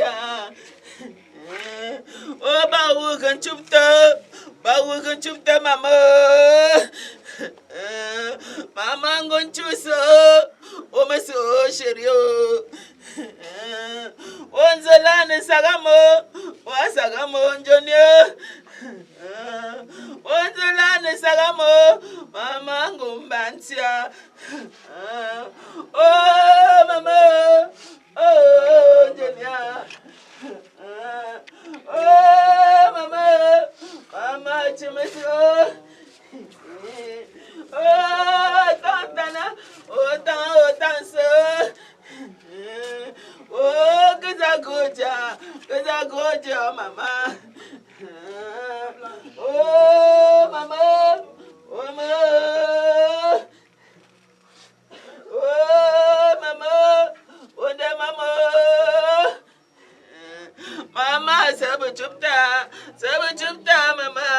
Jelia. Oh, baru kan cipta mama. Mama ngonchuso. Oh, maso sherio. Onzolane sagamo. Wasagamo njonyo. Onzolane sagamo. Mama ngumbantia. Oh, mama. Oh, Jelia. Oh, mama. Mama, chimeso. Oh, tantana. Oh, tanso. Oh, kazagoja, mama. Oh, mama. Oh, mama. Oh, mama. Oh, the mama. Mama, sabu chupta, mama.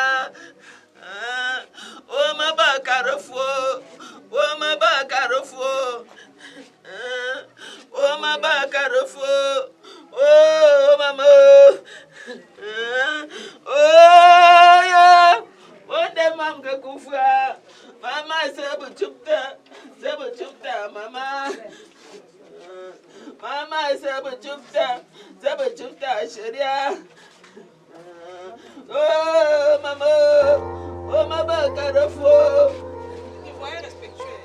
Oh, mama, carofo. Oh, mama, carofo. Oh, mama, carofo. Oh, mama. Oh, yeah. Oh, the mama, kufa. Mama, sabu chupta, mama. Mama, sabu chupta, sheria. Oh, mama. Oh, mama, carofo. Il faut être respectueux.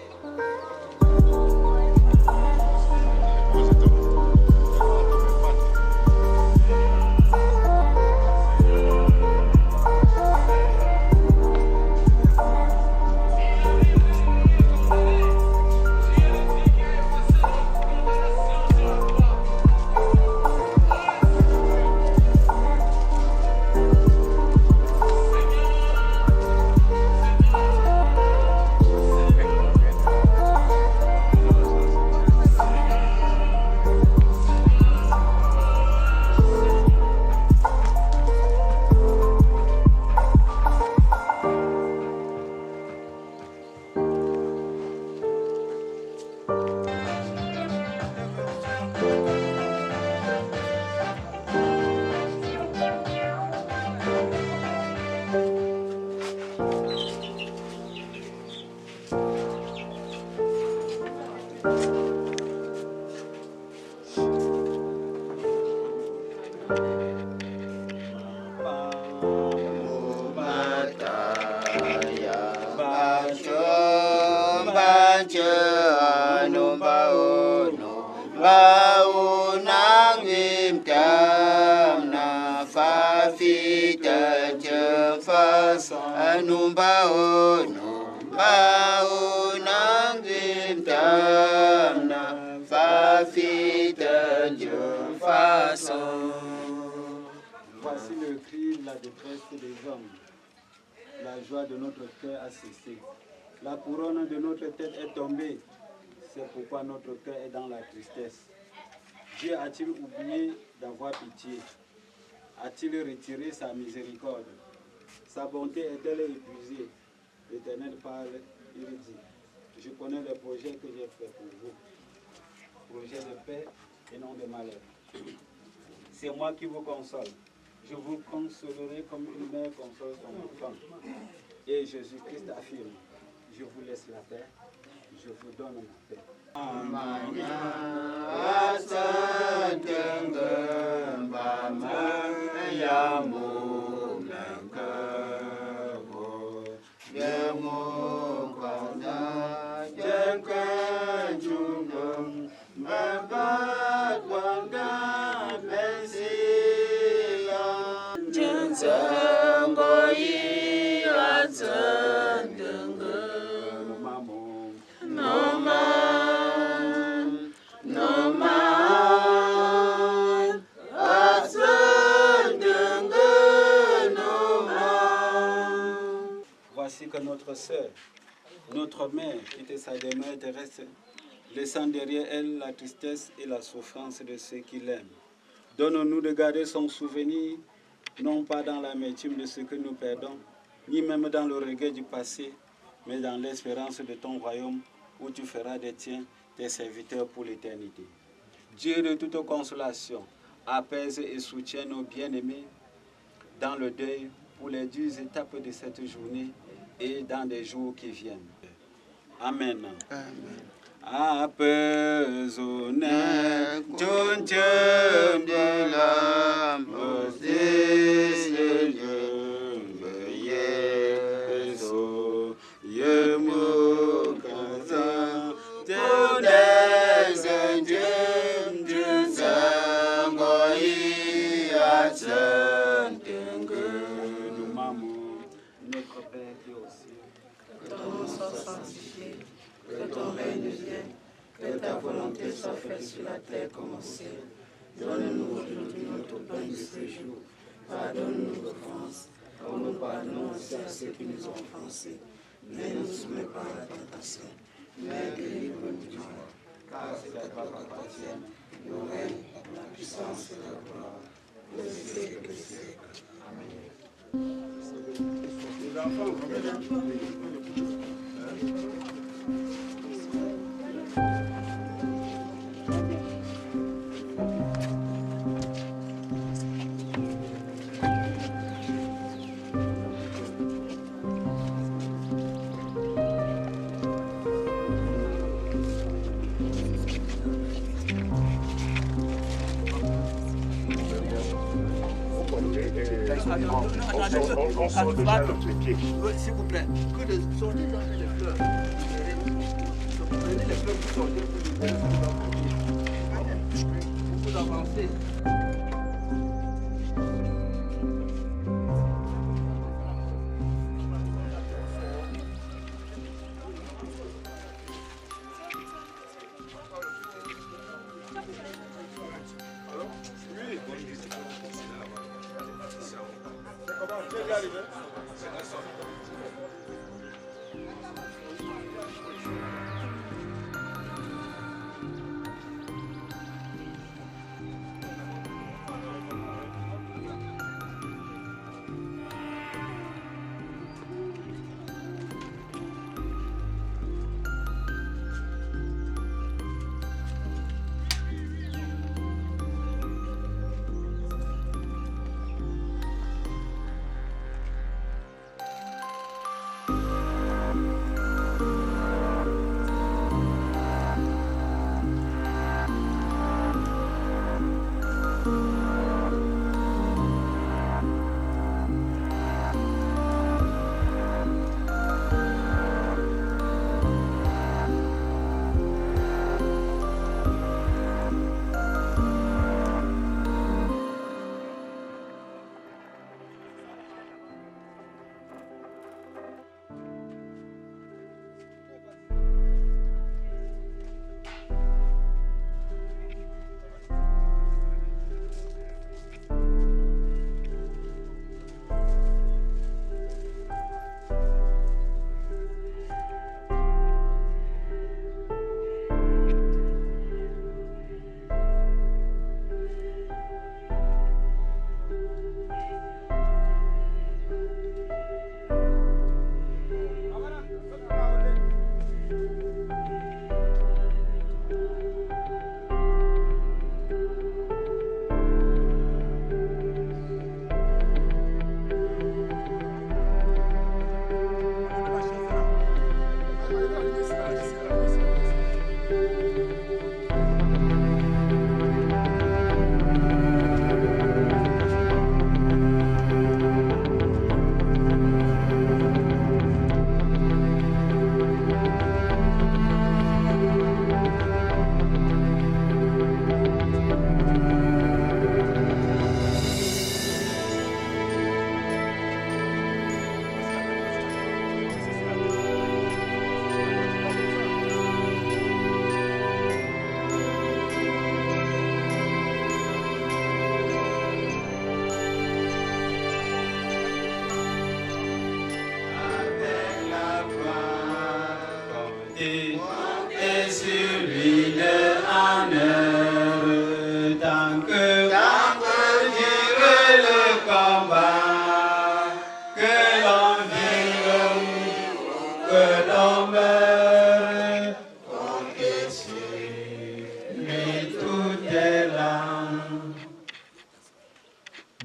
Voici le cri de la détresse des hommes. La joie de notre cœur a cessé. La couronne de notre tête est tombée. C'est pourquoi notre cœur est dans la tristesse. Dieu a-t-il oublié d'avoir pitié? A-t-il retiré sa miséricorde? Sa bonté est-elle épuisée? L'Éternel parle, il dit, je connais les projets que j'ai faits pour vous. Projets de paix et non de malheur. C'est moi qui vous console. Je vous consolerai comme une mère console son enfant. Et Jésus-Christ affirme, je vous laisse la paix, je vous donne la paix. Voici que notre sœur, notre mère, quittait sa demeure terrestre, laissant derrière elle la tristesse et la souffrance de ceux qui l'aiment. Donne-nous de garder son souvenir, non pas dans l'amertume de ce que nous perdons, ni même dans le regret du passé, mais dans l'espérance de ton royaume où tu feras des tiens tes serviteurs pour l'éternité. Dieu de toute consolation, apaise et soutiens nos bien-aimés dans le deuil pour les dures étapes de cette journée et dans des jours qui viennent. Amen. Apaisonnez, notre Père qui est au ciel, Que ton nom soit sanctifié, que ton règne vienne, que ta volonté soit faite sur la terre comme au ciel. Donne-nous aujourd'hui notre pain de ce jour. Pardonne-nous nos offenses, comme nous pardonnons aussi à ceux qui nous ont offensés. Mais ne nous soumets pas à la tentation, mais délivre-nous du mal. Car c'est à toi qu'appartiennent le règne, la puissance et la gloire, pour les siècles des siècles. Amen. les enfants, on sort déjà notre pied. S'il vous plaît, que de sortir dans les fleurs. Prenez les fleurs pour sortir pour les fleurs. Vous avancez.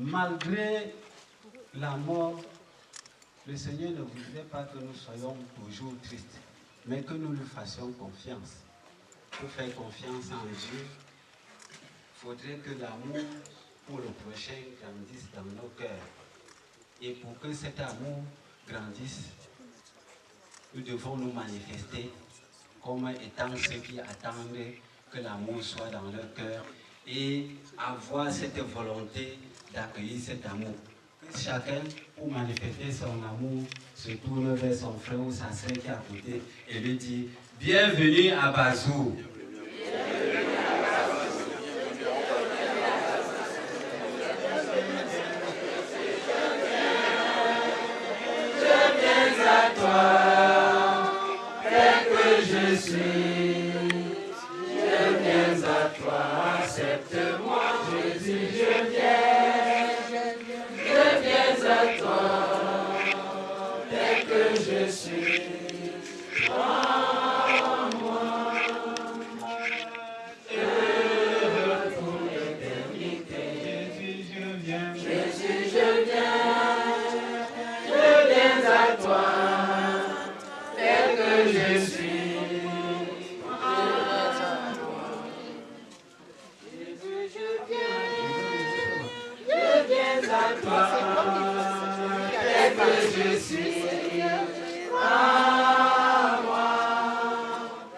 Malgré la mort, le Seigneur ne voudrait pas que nous soyons toujours tristes, mais que nous lui fassions confiance. Pour faire confiance en Dieu, il faudrait que l'amour pour le prochain grandisse dans nos cœurs. Et pour que cet amour grandisse, nous devons nous manifester comme étant ceux qui attendent que l'amour soit dans leur cœur et avoir cette volonté d'accueillir cet amour. Que chacun, pour manifester son amour, se tourne vers son frère ou sa sœur qui est à côté et lui dit « Bienvenue à Bazou ».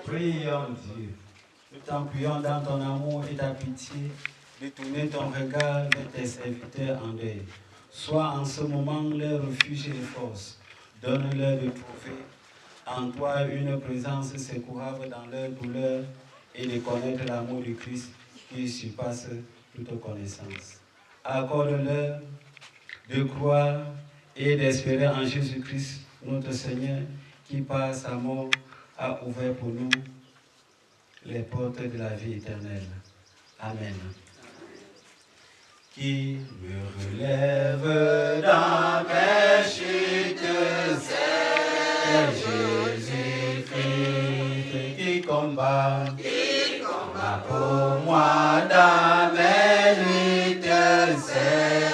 Prions Dieu, nous t'en dans ton amour et ta pitié de tourner ton regard vers tes serviteurs en deuil. Sois en ce moment leur refuge et force. Donne-leur de trouver en toi une présence secourable dans leur douleur et de connaître l'amour du Christ qui surpasse toute connaissance. Accorde-leur de croire et d'espérer en Jésus-Christ, notre Seigneur, qui par sa mort a ouvert pour nous les portes de la vie éternelle. Amen. Qui me relève dans mes chutes, c'est Jésus-Christ qui combat pour moi dans mes luttes, c'est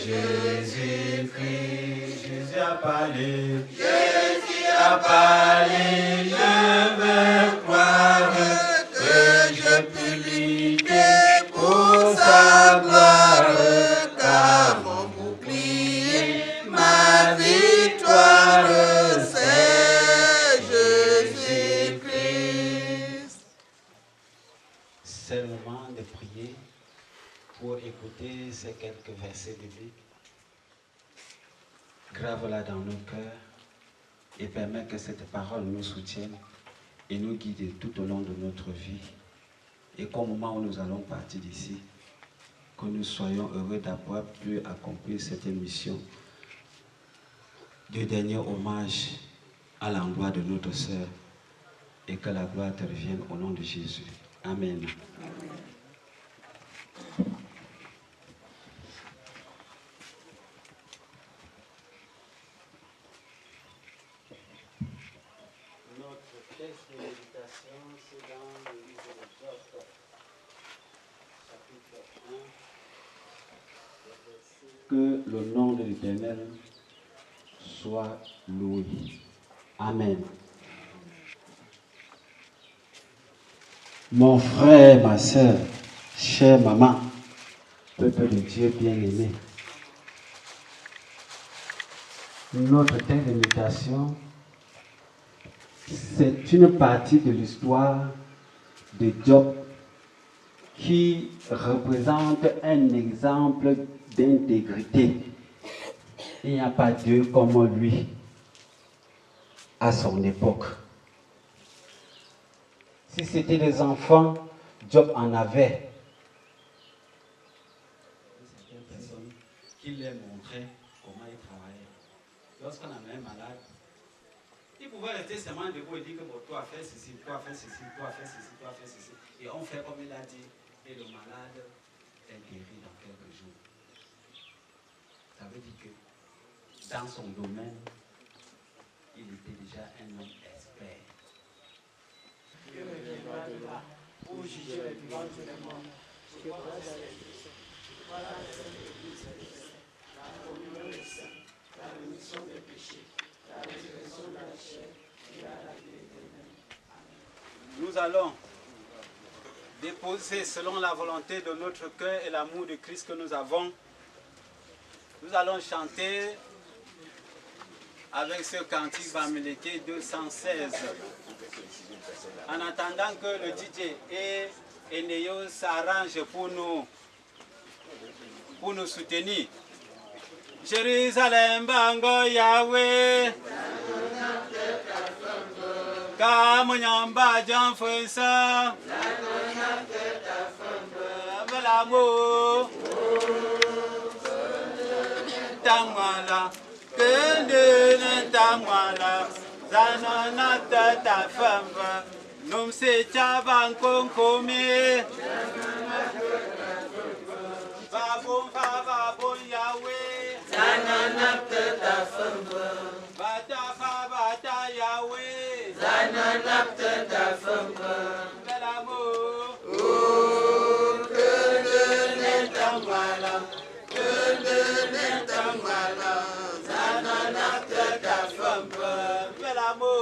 Jésus-Christ. Jésus a parlé, je veux croire que je peux lutter pour sa gloire, car mon bouclier, ma victoire, c'est Jésus-Christ. C'est le moment de prier pour écouter ces quelques versets bibliques. Grave-la dans nos cœurs et permet que cette parole nous soutienne et nous guide tout au long de notre vie. Et qu'au moment où nous allons partir d'ici, que nous soyons heureux d'avoir pu accomplir cette mission de dernier hommage à l'endroit de notre sœur et que la gloire te revienne au nom de Jésus. Amen. Que le nom de l'Éternel soit loué. Amen. Mon frère, ma soeur, chère maman, peuple de Dieu bien-aimé, notre texte de méditation, c'est une partie de l'histoire de Job qui représente un exemple d'intégrité. Il n'y a pas Dieu comme lui à son époque. Si c'était les enfants, Job en avait. Certaines personnes qui leur montraient comment il travaillait. Lorsqu'on avait un malade, il pouvait rester seulement debout et dire que bon, toi fais ceci, toi fais ceci, toi fais ceci, toi fais ceci. Et on fait comme il a dit, et le malade est guéri dans quelques jours. Ça veut dire que dans son domaine, il était déjà un homme expert. Dieu ne viendra de là pour juger les vivants et les morts. Voilà, nous allons déposer selon la volonté de notre cœur et l'amour de Christ que nous avons. Nous allons chanter avec ce cantique Bamileke 216. En attendant que le DJ et Eneo s'arrangent pour nous soutenir. Jérusalem bango Yahweh Kamonyamba Janfesa Belamo Tamwala Kende Tamwala Zanana Tata Famba Num se chavan konkome Babon Babon Yahweh Zanana Tata Famba Bata Bata Yahweh Zanana Tata Famba Belamo Kende Tamwala Kende Tamwala Zanana Tata Famba Belamo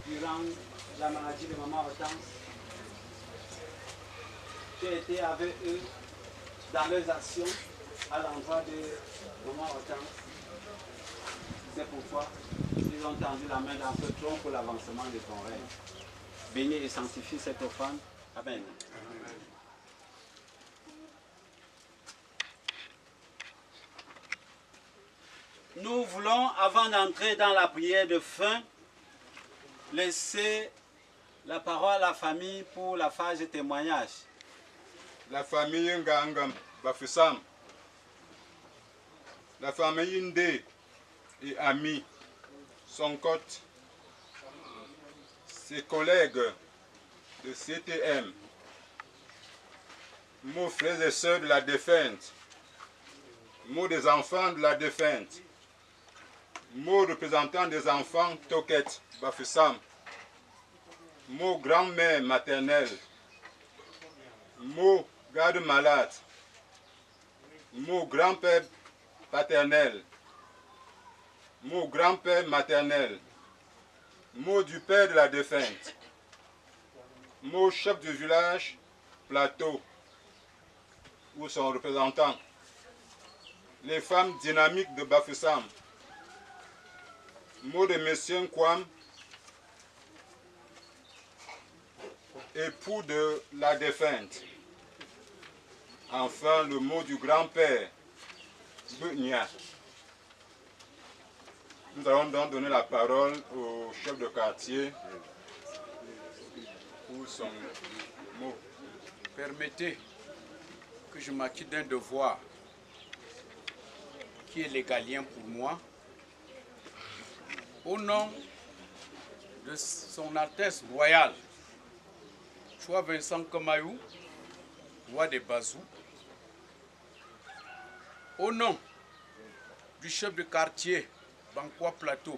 Durant la maladie de maman Hortense, j'ai été avec eux dans leurs actions à l'endroit de maman Hortense. C'est pourquoi ils ont tendu la main dans ce tronc pour l'avancement de ton règne. Bénis et sanctifie cette offrande. Amen. Nous voulons, avant d'entrer dans la prière de fin, laisser la parole à la famille pour la phase de témoignage. La famille Ngangam Bafusam, la famille Ndé et amis, son cote, ses collègues de CTM, nos frères et sœurs de la défunte, nos des enfants de la défunte, nos représentants des enfants Toket Bafusam, nos grand-mères maternelles, nos gardes malades, nos grands-pères paternels, mon grand-père maternel, mot du père de la défunte, mot chef du village Plateau, ou son représentant, les femmes dynamiques de Bafoussam, mot de monsieur Nkwam, époux de la défunte, enfin le mot du grand-père Bunya. Nous allons donc donner la parole au chef de quartier pour son mot. Permettez que je m'acquitte d'un devoir qui est légalien pour moi. Au nom de son Altesse royale, Choua Vincent Kamayou, roi des Bazou, au nom du chef de quartier Banquois Plateau,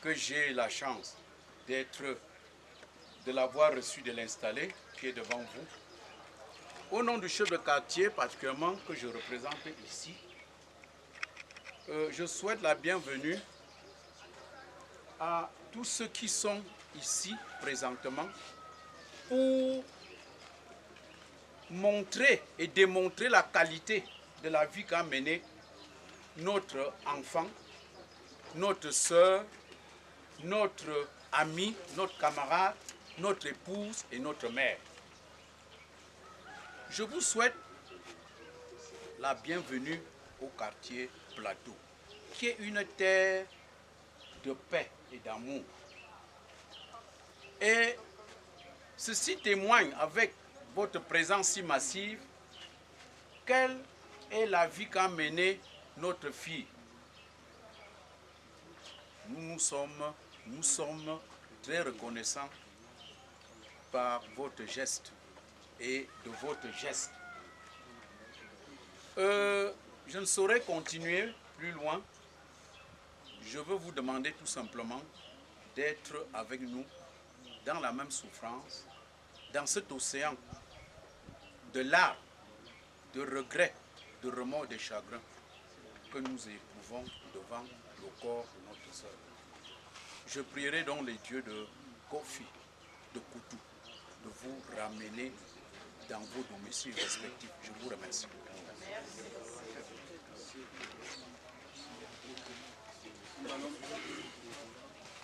que j'ai la chance de l'avoir reçu, de l'installer, qui est devant vous. Au nom du chef de quartier, particulièrement, que je représente ici, je souhaite la bienvenue à tous ceux qui sont ici présentement pour montrer et démontrer la qualité de la vie qu'a menée notre enfant, notre sœur, notre ami, notre camarade, notre épouse et notre mère. Je vous souhaite la bienvenue au quartier Plateau, qui est une terre de paix et d'amour. Et ceci témoigne avec votre présence si massive quelle est la vie qu'a menée notre fille. Nous sommes très reconnaissants par votre geste et de votre geste. Je ne saurais continuer plus loin. Je veux vous demander tout simplement d'être avec nous dans la même souffrance, dans cet océan de larmes, de regrets, de remords et de chagrins que nous éprouvons devant le corps de notre sœur. Je prierai donc les dieux de Kofi, de Koutou, de vous ramener dans vos domiciles respectifs. Je vous remercie.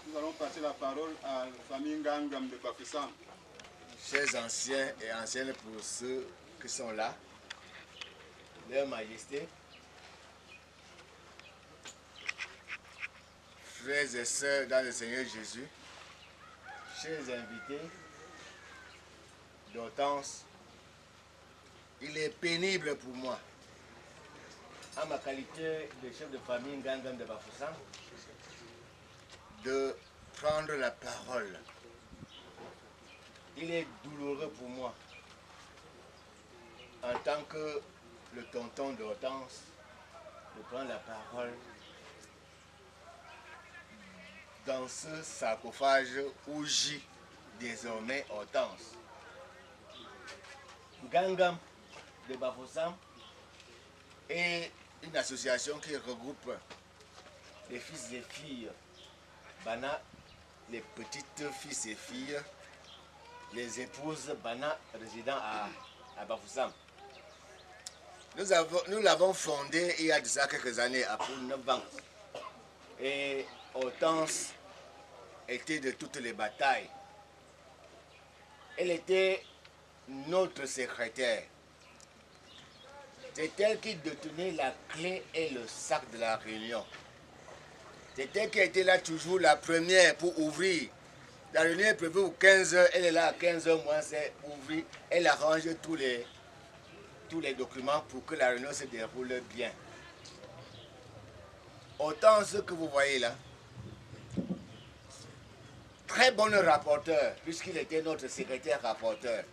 Nous allons passer la parole à la famille Ngangam de Bafoussam. Chers anciens et anciennes pour ceux qui sont là, Leur Majesté, frères et sœurs dans le Seigneur Jésus, chers invités d'Hortense, il est pénible pour moi, en ma qualité de chef de famille Ngangam de Bafoussam, de prendre la parole. Il est douloureux pour moi, en tant que le tonton d'Hortense, de prendre la parole dans ce sarcophage où gît désormais Hortense. Ngangam de Bafoussam est une association qui regroupe les fils et filles Bana, les petites fils et filles, les épouses Bana résidant à Bafoussam. Nous l'avons fondé il y a de ça quelques années, après 9 ans. Et Hortense était de toutes les batailles. Elle était notre secrétaire. C'est elle qui détenait la clé et le sac de la réunion. C'est elle qui était là toujours la première pour ouvrir. La réunion est prévue pour 15h, elle est là à 15h moins c'est ouvrir. Elle arrange tous les documents pour que la réunion se déroule bien. Autant ce que vous voyez là, très bon rapporteur, puisqu'il était notre secrétaire rapporteur.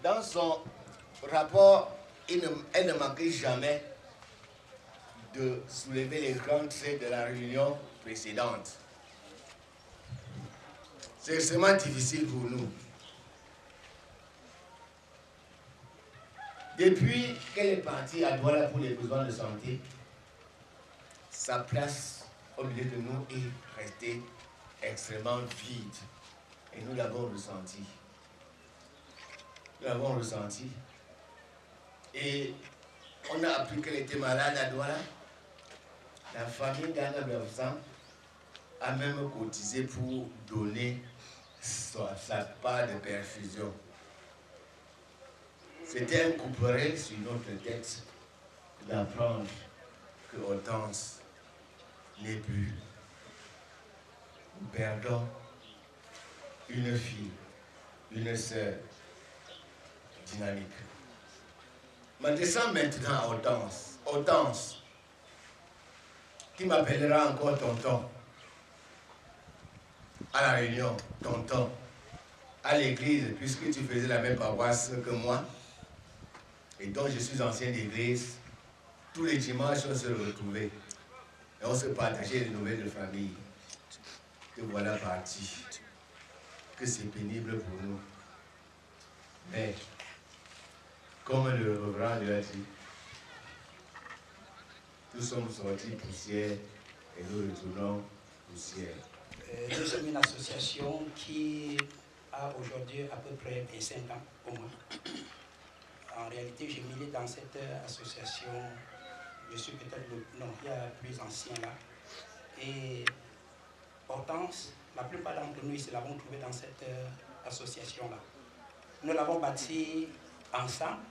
Dans son rapport, elle ne manquait jamais de soulever les grands traits de la réunion précédente. C'est extrêmement difficile pour nous. Depuis qu'elle est partie à Douala pour les besoins de santé, sa place au milieu de nous est restée extrêmement vide. Et nous l'avons ressenti. Nous l'avons ressenti. Et on a appris qu'elle était malade à Douala. La famille d'Anna Bafoussam a même cotisé pour donner sa part de perfusion. C'était un couperet sur notre tête d'apprendre que Hortense n'est plus. Nous perdons une fille, une sœur dynamique. M'adressant maintenant à Hortense. Hortense, qui m'appellera encore tonton, à la réunion, tonton, à l'église, puisque tu faisais la même paroisse que moi. et dont je suis ancien d'église, tous les dimanches, on se retrouvait et on se partageait les nouvelles de famille. Que voilà parti, que c'est pénible pour nous. Mais, comme le reverend lui a dit, nous sommes sortis poussière et nous retournons poussière. Nous sommes une association qui a aujourd'hui à peu près 25 ans au moins. En réalité, j'ai milité dans cette association, je suis peut-être non, il y a plus ancien là. Et Hortense, la plupart d'entre nous ici l'avons trouvé dans cette association-là. Nous l'avons bâtie ensemble.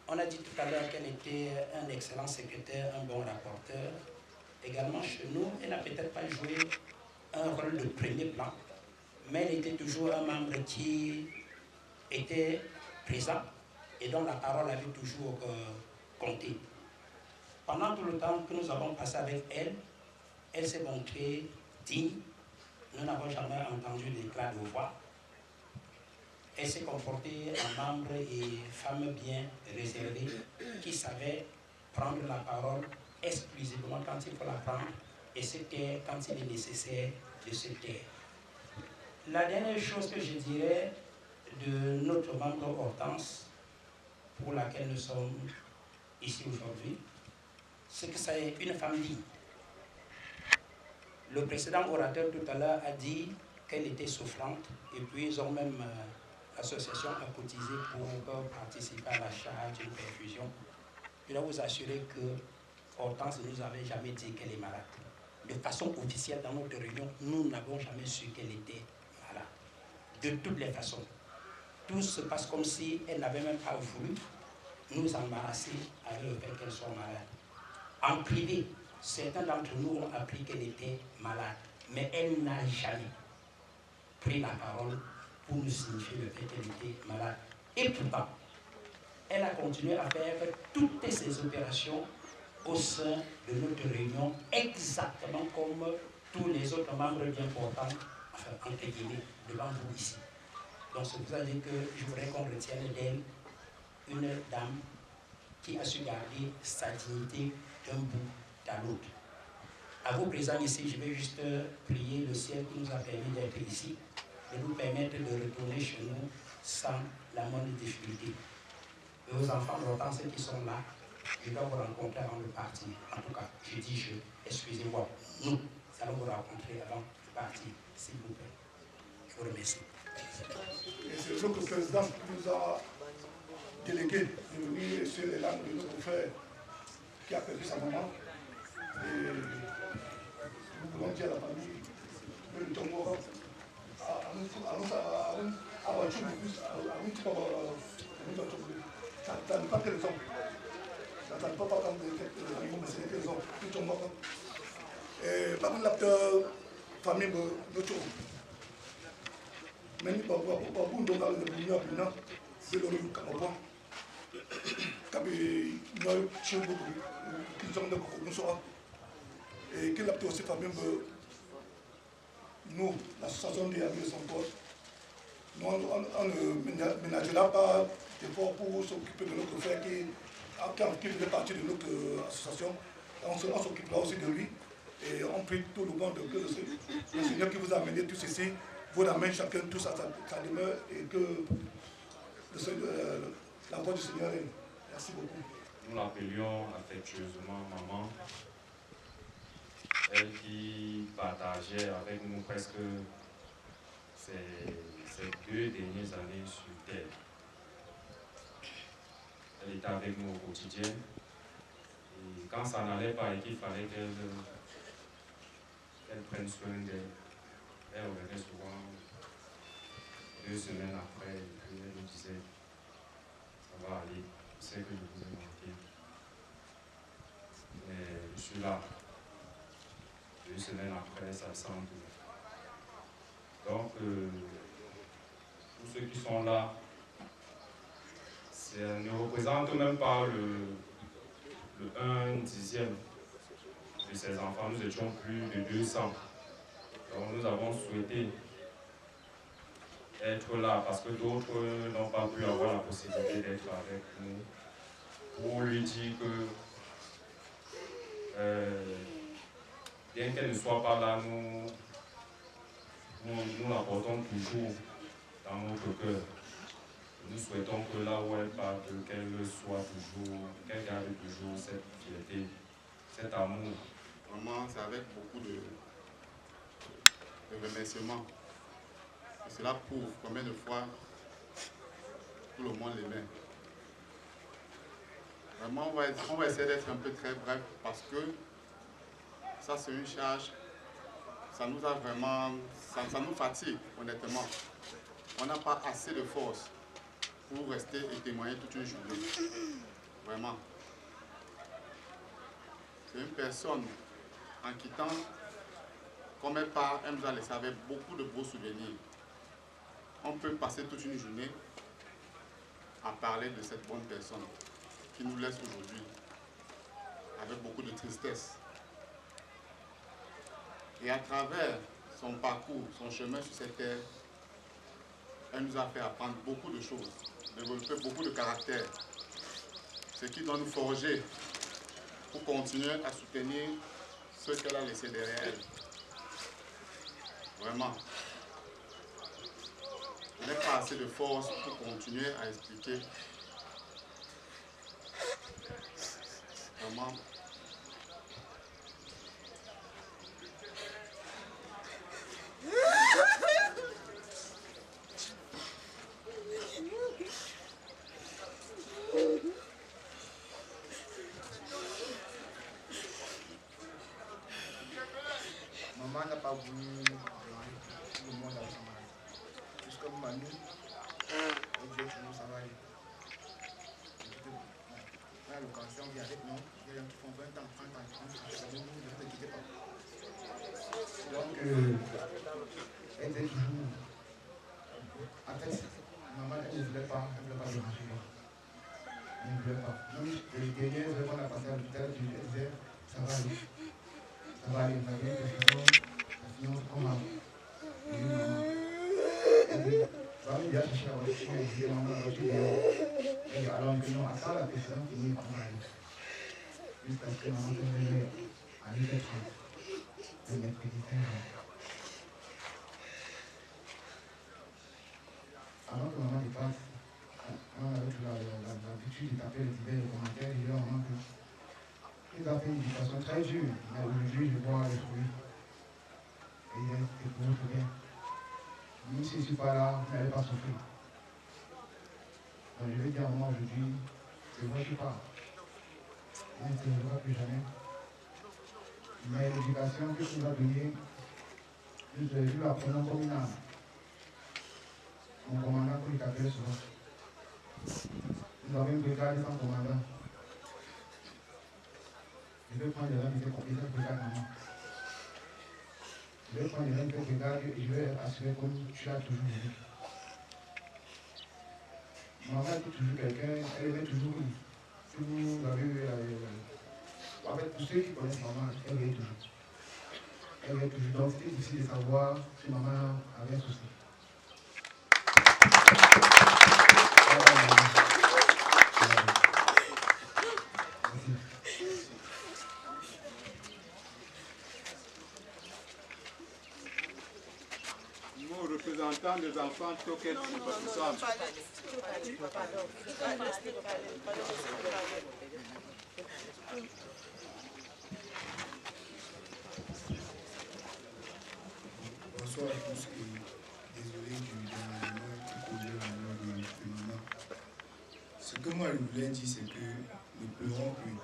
On a dit tout à l'heure qu'elle était un excellent secrétaire, un bon rapporteur. Également chez nous, elle n'a peut-être pas joué un rôle de premier plan, mais elle était toujours un membre qui était présent et dont la parole avait toujours compté. Pendant tout le temps que nous avons passé avec elle, elle s'est montrée digne. Nous n'avons jamais entendu d'éclat de voix. Elle s'est comportée en membre et femme bien réservée qui savait prendre la parole exclusivement quand il faut la prendre et se taire quand il est nécessaire de se taire. La dernière chose que je dirais de notre membre Hortense, pour laquelle nous sommes ici aujourd'hui, c'est que c'est une femme digne. Le précédent orateur tout à l'heure a dit qu'elle était souffrante et puis ils ont même l'association a cotisé pour participer à l'achat d'une perfusion. Je dois vous assurer que Hortense ne nous avait jamais dit qu'elle est malade. De façon officielle dans notre réunion, nous n'avons jamais su qu'elle était malade. De toutes les façons. Tout se passe comme si elle n'avait même pas voulu nous embarrasser avec le fait qu'elle soit malade. En privé, certains d'entre nous ont appris qu'elle était malade, mais elle n'a jamais pris la parole pour nous signifier le fait qu'elle était malade. Et pourtant, elle a continué à faire toutes ces opérations au sein de notre réunion, exactement comme tous les autres membres bien portants, enfin, entre guillemets, devant vous ici. Donc c'est pour ça que je voudrais qu'on retienne d'elle une dame qui a su garder sa dignité d'un bout à l'autre. À vous présents ici, je vais juste prier le ciel qui nous a permis d'être ici, de nous permettre de retourner chez nous sans la moindre difficulté. Et aux enfants d'Hortense qui sont là, je dois vous rencontrer avant de partir. En tout cas, je dis je, excusez-moi, nous allons vous rencontrer avant de partir, s'il vous plaît. Je vous remercie. Et c'est notre président qui nous a délégué de venir sur les langues de notre frère qui a perdu sa maman. Et nous voulons dire à la famille que le tombeau ça n'est pas que les hommes. Ça ne peut pas prendre des mais c'est que les hommes. Tout tombe. Et par contre, la famille de notre mais nous avons un peu de l'union c'est le Cameroun. Et qu'il a aussi famille nous, l'association des amis de son corps, nous on ne ménagera pas d'efforts pour s'occuper de notre frère qui fait partie de notre association. On s'occupera aussi de lui et on prie tout le monde que le Seigneur qui vous a amené tous ici vous amène chacun tous à sa demeure et que la voix du Seigneur règne. Merci beaucoup. Nous l'appelions affectueusement maman, elle qui partageait avec nous presque ces 2 dernières années sur terre. Elle était avec nous au quotidien et quand ça n'allait pas et qu'il fallait qu'elle prenne soin d'elle, elle revenait souvent 2 semaines après et puis elle nous disait ça va aller, je sais que je vous ai manqué, mais je suis là. 2 semaines après, ça s'absente. Donc, tous ceux qui sont là, ça ne représente même pas le 1/10 de ces enfants. Nous étions plus de 200. Donc, nous avons souhaité être là, parce que d'autres n'ont pas pu avoir la possibilité d'être avec nous, pour lui dire que bien qu'elle ne soit pas là, nous l'apportons toujours dans notre cœur. Nous souhaitons que là où elle part, qu'elle soit toujours, qu'elle garde toujours cette fierté, cet amour. Vraiment, c'est avec beaucoup de remerciements. Et cela prouve combien de fois tout le monde l'aimait. Vraiment, on va essayer d'être un peu très bref parce que ça, c'est une charge. Ça nous a vraiment, ça nous fatigue, honnêtement. On n'a pas assez de force pour rester et témoigner toute une journée. Vraiment. C'est une personne, en quittant, comme elle part, elle nous a laissé avec beaucoup de beaux souvenirs. On peut passer toute une journée à parler de cette bonne personne qui nous laisse aujourd'hui avec beaucoup de tristesse. Et à travers son parcours, son chemin sur cette terre, elle nous a fait apprendre beaucoup de choses, développer beaucoup de caractère, ce qui doit nous forger pour continuer à soutenir ceux qu'elle a laissés derrière elle. Vraiment. Je n'ai pas assez de force pour continuer à expliquer. Vraiment. Maman n'a pas voulu tout le monde à sa main. Puisque Manu, on disait toujours ça va aller. Là, l'occasion vient avec nous. Il y a des gens qui font 20 ans, 30 ans, 30 ans, ne te quittez pas. Donc, elle était toujours. En fait, maman, elle ne voulait pas déranger. Elle ne voulait pas. Même les derniers jours qu'on a passé à l'hôpital, elle disait ça va aller. Ça va aller, malgré que sinon comme maman. Elle dit maman. Elle dit, va me dire chercher la voiture. Elle dit maman, la voiture est. Elle dit alors non, attends la question finit pour aller. Jusqu'à ce que maman se réveille à 8h30. Le mercredi 5 ans. Avant que maman dépasse, on avait toujours l'habitude de taper les commentaires et dire à maman que il a fait une éducation très dure, mais aujourd'hui je vois les fruits. Et il est pour votre bien. Même si je ne suis pas là, vous n'allez pas souffrir. Donc je vais dire à maman aujourd'hui, c'est moi qui parle. Je ne te verrai plus jamais. Mais l'éducation que tu nous as donnée, nous la prenons comme une arme. Mon commandant, pour il t'appelle souvent. Nous avons une brigade sans commandant. Je vais prendre les gens de cette brigade, maman. Je vais prendre les gens de cette brigade et je vais assurer comme tu l'as toujours dit. Maman dit toujours quelqu'un, elle aimait toujours. Si vous avez eu en fait, pour ceux qui connaissent maman, elle vient toujours. Elle vient toujours. Donc c'était difficile de savoir si maman avait un souci. Nous, représentants des enfants Toket Bafoussam. Bonsoir à tous et désolé du dérangement qui causait la mort de maman. Ce que moi je voulais dire, c'est que ne pleurons plus.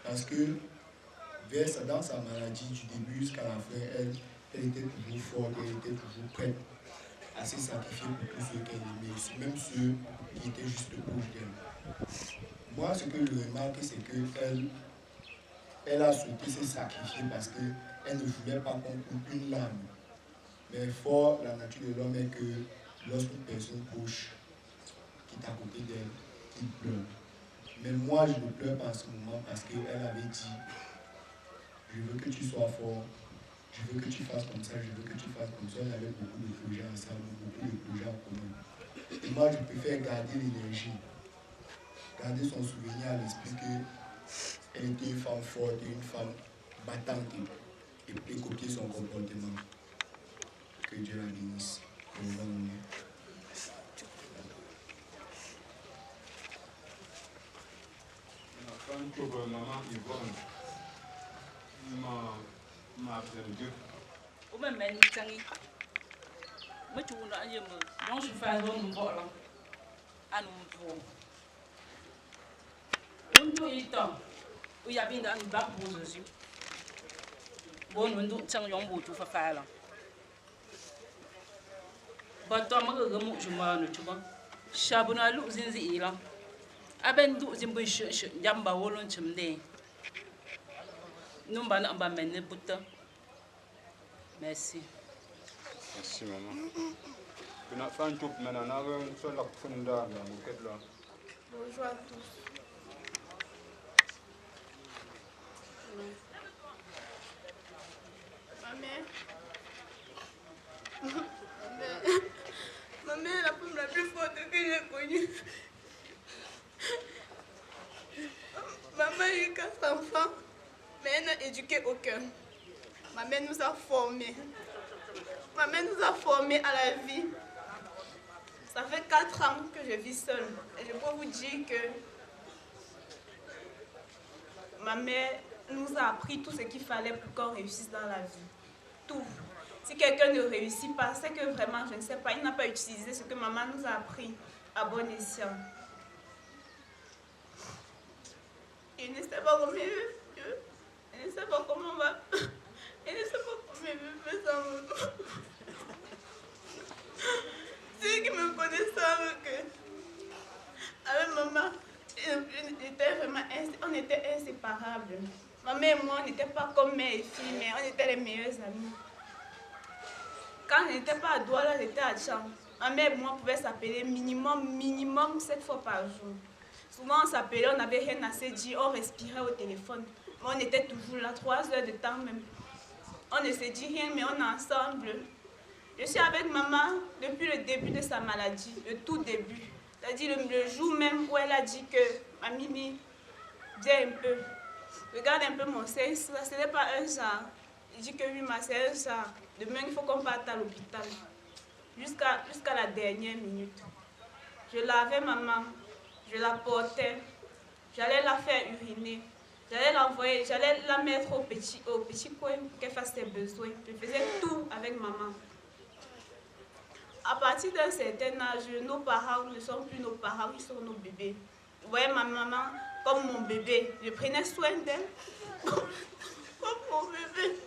Parce que dans sa maladie, du début jusqu'à la fin, elle était toujours forte, elle était toujours prête à se sacrifier pour tous ceux qu'elle aimait, même ceux qui étaient juste pour elle. Moi, ce que je remarque, c'est qu'elle a souhaité se sacrifier parce qu'elle ne voulait pas qu'on coupe une lame. Mais fort, la nature de l'homme est que lorsqu'une personne proche qui est à côté d'elle, il pleure. Mais moi, je ne pleure pas en ce moment parce qu'elle avait dit, je veux que tu sois fort, Je veux que tu fasses comme ça, je veux que tu fasses comme ça. On avait beaucoup de projets ensemble, beaucoup de projets en commun. Et moi, je préfère garder l'énergie, garder son souvenir à l'esprit qu'elle était une femme forte, une femme battante et copier son comportement. Que Dieu la bénisse. Maman Yvonne m'a appris Dieu. Aben du zimbu jamba wolon chimde numba na ba menne buta. Merci. Merci maman. Tu n'as pas un tout maintenant, sur la funda la bouquet là. Bonjour à tous. Ma mère est la femme la plus forte que j'ai connue. Maman a eu 4 enfants, mais elle n'a éduqué aucun. Ma mère nous a formés. Ma mère nous a formés à la vie. Ça fait 4 ans que je vis seule. Et je peux vous dire que ma mère nous a appris tout ce qu'il fallait pour qu'on réussisse dans la vie. Tout. Si quelqu'un ne réussit pas, c'est que vraiment, je ne sais pas, il n'a pas utilisé ce que maman nous a appris à bon escient. Il ne sait pas comment il veut. Il ne sait pas comment on va. Il ne sait pas comment il veut faire ça. Ceux qui me connaissent savent que avec maman, on était inséparables. Maman et moi, on n'était pas comme mère et fille, mais on était les meilleures amies. Quand je n'étais pas à Douala, j'étais à Tchang. Ma mère et moi pouvaient s'appeler minimum 7 fois par jour. Souvent on s'appelait, on n'avait rien à se dire, on respirait au téléphone. Mais on était toujours là, 3 heures de temps même. On ne se dit rien, mais on est ensemble. Je suis avec maman depuis le début de sa maladie, le tout début. C'est-à-dire le jour même où elle a dit que ma Mimi, viens un peu. Regarde un peu mon sein, ce n'est pas un genre. Il dit que oui, ma c'est un genre. Demain, il faut qu'on parte à l'hôpital. Jusqu'à la dernière minute. Je lavais maman. Je la portais, j'allais la faire uriner, j'allais l'envoyer, j'allais la mettre au petit coin pour qu'elle fasse ses besoins. Je faisais tout avec maman. À partir d'un certain âge, nos parents ne sont plus nos parents, ils sont nos bébés. Vous voyez ma maman comme mon bébé, je prenais soin d'elle comme mon bébé.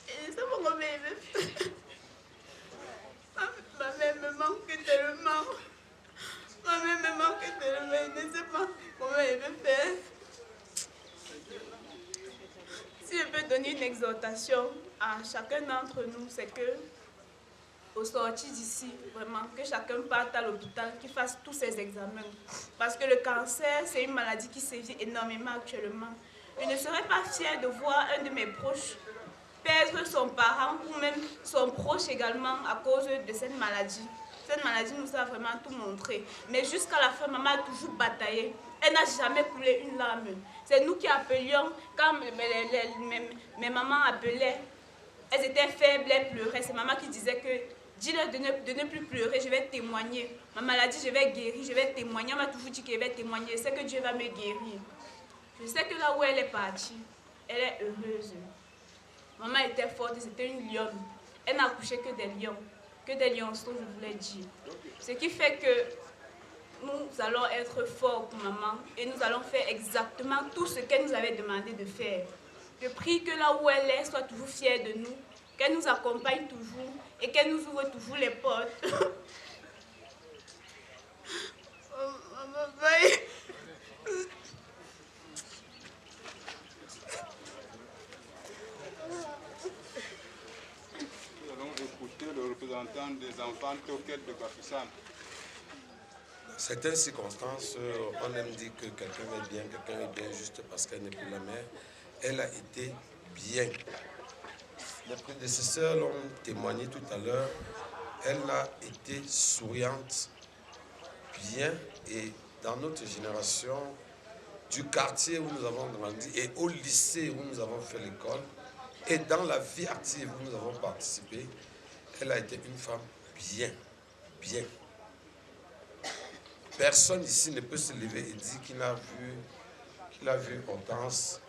Et c'est pour mon bébé. Ma mère me manque tellement. Ma mère me manque tellement, je ne sais pas comment elle veut faire. Si je peux donner une exhortation à chacun d'entre nous, c'est que, au sortir d'ici, vraiment, que chacun parte à l'hôpital, qu'il fasse tous ses examens. Parce que le cancer, c'est une maladie qui sévit énormément actuellement. Je ne serais pas fière de voir un de mes proches perdre son parent ou même son proche également à cause de cette maladie. Cette maladie nous a vraiment tout montré. Mais jusqu'à la fin, maman a toujours bataillé. Elle n'a jamais coulé une larme. C'est nous qui appelions, quand mes mamans appelaient, elles étaient faibles, elles pleuraient. C'est maman qui disait que, dis-leur de ne plus pleurer, je vais témoigner. Ma maladie, je vais guérir, je vais témoigner. On m'a toujours dit qu'elle va témoigner. C'est que Dieu va me guérir. Je sais que là où elle est partie, elle est heureuse. Maman était forte, c'était une lionne. Elle n'a accouché que des lions. Que des lionceaux, je voulais dire. Ce qui fait que nous allons être forts pour maman et nous allons faire exactement tout ce qu'elle nous avait demandé de faire. Je prie que là où elle est, soit toujours fière de nous, qu'elle nous accompagne toujours et qu'elle nous ouvre toujours les portes. Maman, bye. Le représentant des enfants Toket de Bafoussam. Dans certaines circonstances, on aime dire que quelqu'un est bien juste parce qu'elle n'est plus la mère. Elle a été bien les prédécesseurs l'ont témoigné tout à l'heure, elle a été souriante, bien, et dans notre génération, du quartier où nous avons grandi et au lycée où nous avons fait l'école, et dans la vie active où nous avons participé, elle a été une femme bien, bien. Personne ici ne peut se lever et dire qu'il a vu Hortense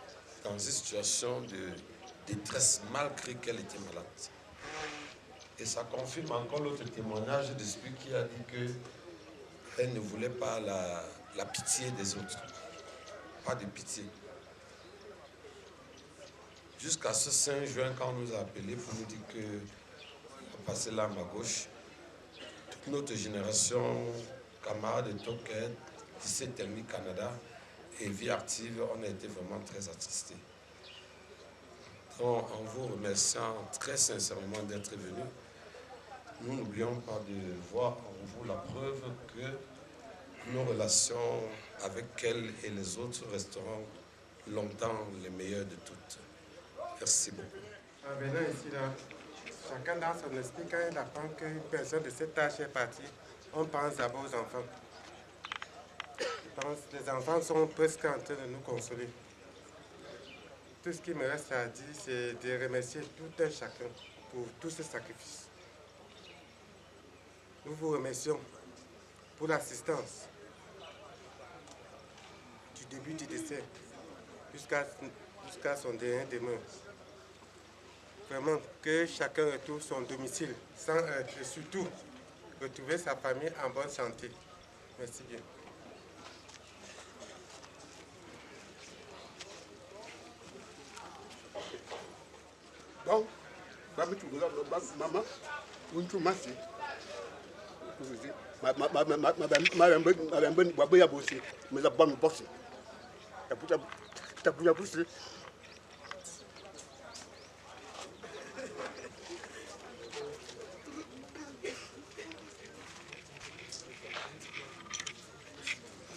dans une situation de détresse malgré qu'elle était malade. Et ça confirme encore l'autre témoignage de celui qui a dit qu'elle ne voulait pas la pitié des autres. Pas de pitié. Jusqu'à ce 5 juin, quand on nous a appelés pour nous dire qu'on passait l'arme à gauche, toute notre génération, camarades de Toket, lycée Technique Canada et Vie Active, on a été vraiment très attristés. Donc, en vous remerciant très sincèrement d'être venus, nous n'oublions pas de voir en vous la preuve que nos relations avec elle et les autres resteront longtemps les meilleures de toutes. Merci beaucoup. En venant ici, là, chacun dans son esprit, quand il apprend qu'une personne de cet âge est partie, on pense d'abord aux enfants. Les enfants sont presque en train de nous consoler. Tout ce qui me reste à dire, c'est de remercier tout un chacun pour tous ces sacrifices. Nous vous remercions pour l'assistance du début du décès jusqu'à son dernier demeure. Vraiment, que chacun retrouve son domicile sans heurts et surtout retrouver sa famille en bonne santé. Merci bien. Bon, maman, unchu masi. Ma bosi, mais la bonne bosse. T'as poussé.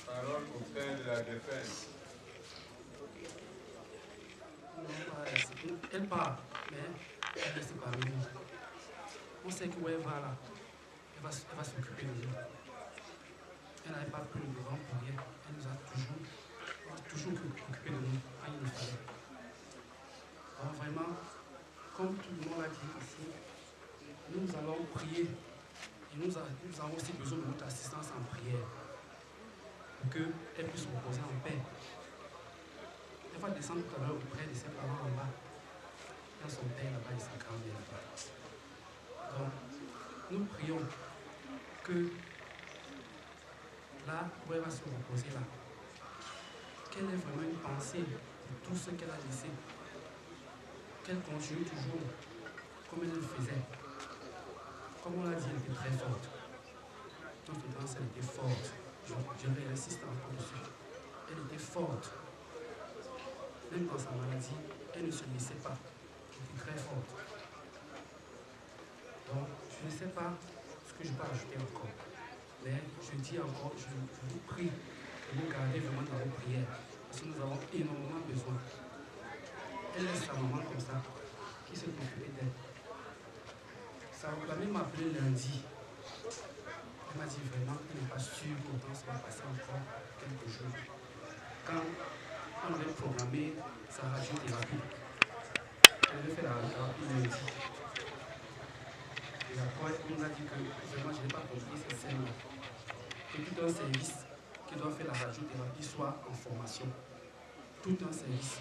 Parole au père de la défense. Elle part, mais elle reste parmi nous. On sait que où elle va là, elle va s'occuper de nous. Elle n'avait pas pris le devant pour rien. Elle nous a toujours occupé de nous quand il le fallait. Alors vraiment, comme tout le monde a dit ici, nous allons prier et nous avons aussi besoin de notre assistance en prière pour qu'elle puisse se reposer en paix. Elle va descendre tout à l'heure auprès de ses parents en bas. Dans son père là-bas et sa grand-mère là-bas. Donc, nous prions que là où elle va se reposer là, qu'elle ait vraiment une pensée de tout ce qu'elle a laissé. Qu'elle continue toujours comme elle le faisait. Comme on l'a dit, elle était très forte. Notre danse, elle était forte. Je réinsiste encore dessus. Elle était forte. Même dans sa maladie, elle ne se laissait pas. Elle était très forte. Donc, je ne sais pas ce que je peux ajouter encore. Mais je dis encore, je vous prie de nous garder vraiment dans vos prières. Parce que nous avons énormément besoin. Elle laisse sa maman comme ça, qui s'est occupée d'elle. Sa famille m'a appelé lundi. Elle m'a dit vraiment qu'elle n'est pas sûre qu'autant ça va passer encore quelques jours. Quand on avait programmé sa radiothérapie, elle avait fait la radiothérapie lundi. Et après, on nous a dit que vraiment je n'ai pas compris cette scène-là. Que tout un service qui doit faire la radiothérapie soit en formation. Tout un service.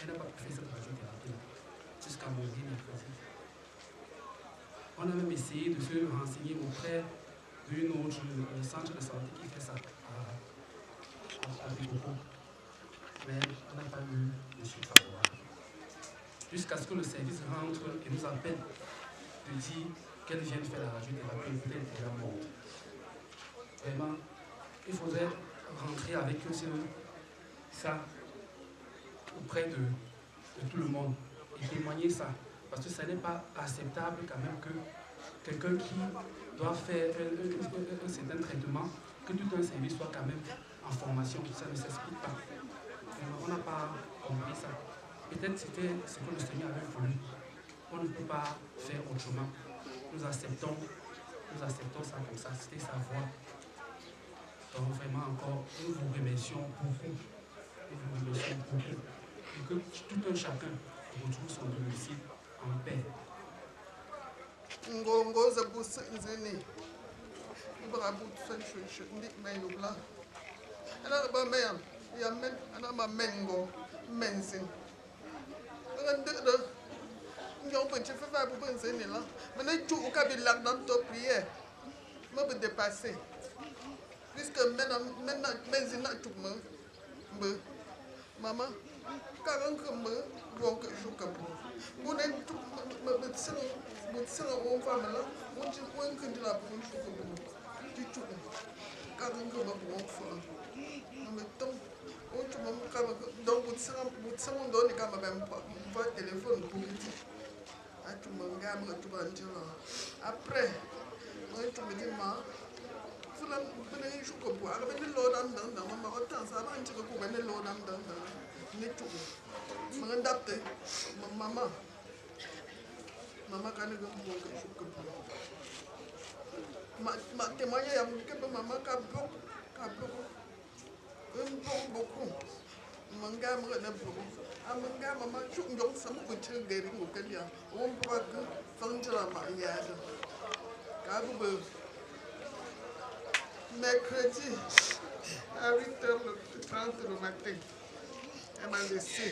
Elle n'a pas pu faire cette radiothérapie-là jusqu'à mardi, mercredi. On a même essayé de se renseigner auprès d'un autre centre de santé qui fait ça à Bikoko. Mais on n'a pas eu de suite favorable. Jusqu'à ce que le service rentre et nous appelle de dire qu'elle vient de faire la radiothérapie et peut-être qu'elle est morte. Vraiment, il faudrait rentrer avec eux ça auprès de tout le monde et témoigner ça. Parce que ce n'est pas acceptable quand même que quelqu'un qui doit faire un certain traitement, que tout un service soit quand même en formation. Ça ne s'explique pas. On n'a pas compris ça. Peut-être c'était ce que le Seigneur avait voulu. on ne peut pas faire autrement. Nous acceptons ça comme ça, c'était sa voix. Donc vraiment encore, nous vous remercions beaucoup. Nous vous remercions beaucoup. Et que tout un chacun retrouve son domicile en paix. Ngongoza businzini ibabu tshweshwe ndi mayula ana ba meya ya men ana ma mengo menzin ngande ñoo bëgg ci fa bu benzini la mané ju ka bi lak nam to prière ma be dépasser puisque maintenant menzina tout me maman quand me donc je comprends on est tout me tsanga on femme là on dit on que de la bonne chose du tout quand on va bon faire mais tant on tu m'as quand donc vous tsanga donne quand même pas téléphone pour dire à tout mon gars me tout va dire après moi tu me dis ma fula bene je comprends avec le lot dans ma autant ça va un petit peu pour le lot dans ni tout me adapter maman quand elle ma témoignage à que maman qui a beaucoup manga me ne beaucoup a manga maman chou ndong sam ko ci gari ko kaliya on peut que fangela ma yaade ka bu mercredi à 8h30 du matin elle m'a laissé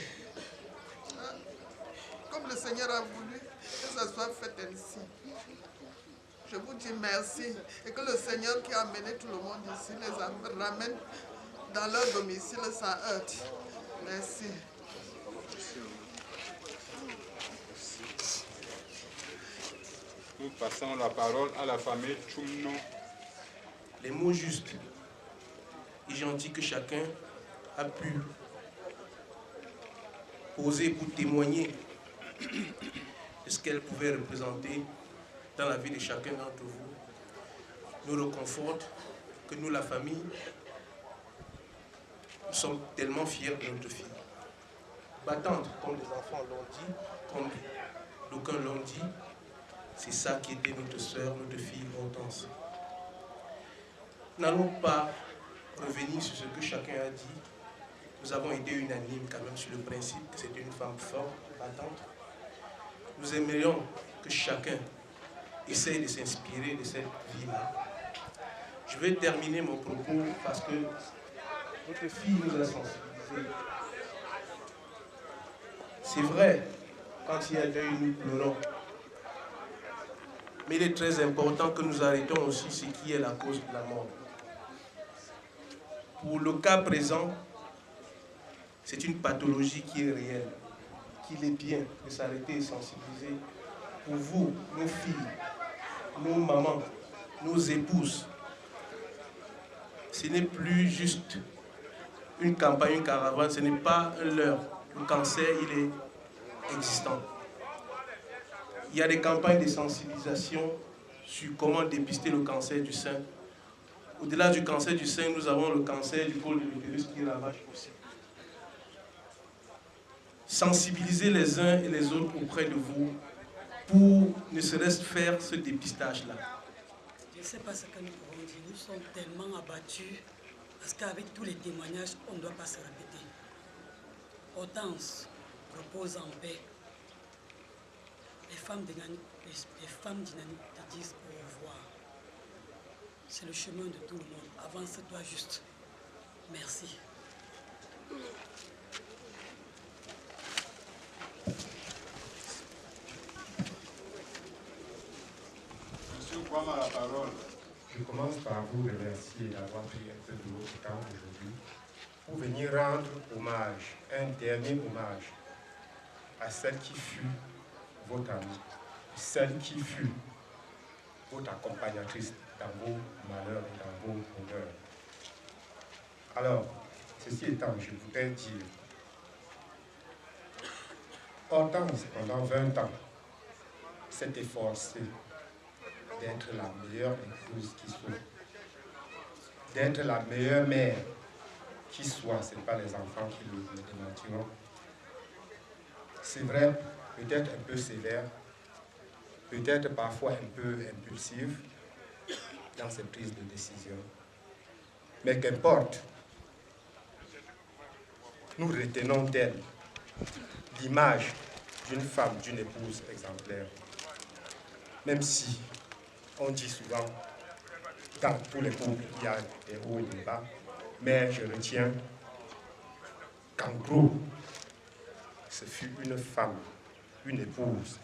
comme le Seigneur a voulu que ça soit fait ainsi. Je vous dis merci et que le Seigneur qui a amené tout le monde ici les ramène dans leur domicile sans heurte. Merci. Nous passons la parole à la famille Tchoumno. Les mots justes et gentils que chacun a pu poser pour témoigner de ce qu'elle pouvait représenter dans la vie de chacun d'entre vous, nous reconforte que nous, la famille, nous sommes tellement fiers de notre fille. Battante, comme les enfants l'ont dit, comme d'aucuns l'ont dit, c'est ça qui était notre sœur, notre fille Hortense. Nous n'allons pas revenir sur ce que chacun a dit. Nous avons été unanimes quand même sur le principe que c'était une femme forte, battante. Nous aimerions que chacun essaye de s'inspirer de cette vie-là. Je vais terminer mon propos parce que notre fille nous a sensibilisés. C'est vrai, quand il y a deuil, nous pleurons. Mais il est très important que nous arrêtons aussi ce qui est la cause de la mort. Pour le cas présent, c'est une pathologie qui est réelle, qu'il est bien de s'arrêter et sensibiliser. Pour vous, nos filles, nos mamans, nos épouses, ce n'est plus juste une campagne, une caravane, ce n'est pas un leurre. Le cancer, il est existant. Il y a des campagnes de sensibilisation sur comment dépister le cancer du sein. Au-delà du cancer du sein, nous avons le cancer du col de l'utérus qui ravage aussi. Sensibiliser les uns et les autres auprès de vous pour ne serait-ce faire ce dépistage-là. Je ne sais pas ce que nous pouvons dire. Nous sommes tellement abattus parce qu'avec tous les témoignages, on ne doit pas se répéter. Hortense repose en paix. Les femmes dynamiques te disent au revoir. C'est le chemin de tout le monde. Avance-toi juste. Merci. Monsieur Kwama, la parole. Je commence par vous remercier d'avoir pris un peu de votre temps aujourd'hui pour venir rendre hommage, un dernier hommage à celle qui fut votre amie, celle qui fut votre accompagnatrice dans vos malheurs et dans vos bonheurs. Alors, ceci étant, je voudrais dire, Hortense, pendant 20 ans, s'est efforcée d'être la meilleure épouse qui soit, d'être la meilleure mère qui soit. Ce n'est pas les enfants qui le démentiront. C'est vrai, peut-être un peu sévère, peut-être parfois un peu impulsive dans ses prises de décision. Mais qu'importe, nous retenons d'elle l'image d'une femme, d'une épouse exemplaire. Même si on dit souvent, dans tous les couples, il y a des hauts et des bas, mais je retiens qu'en gros, ce fut une femme, une épouse,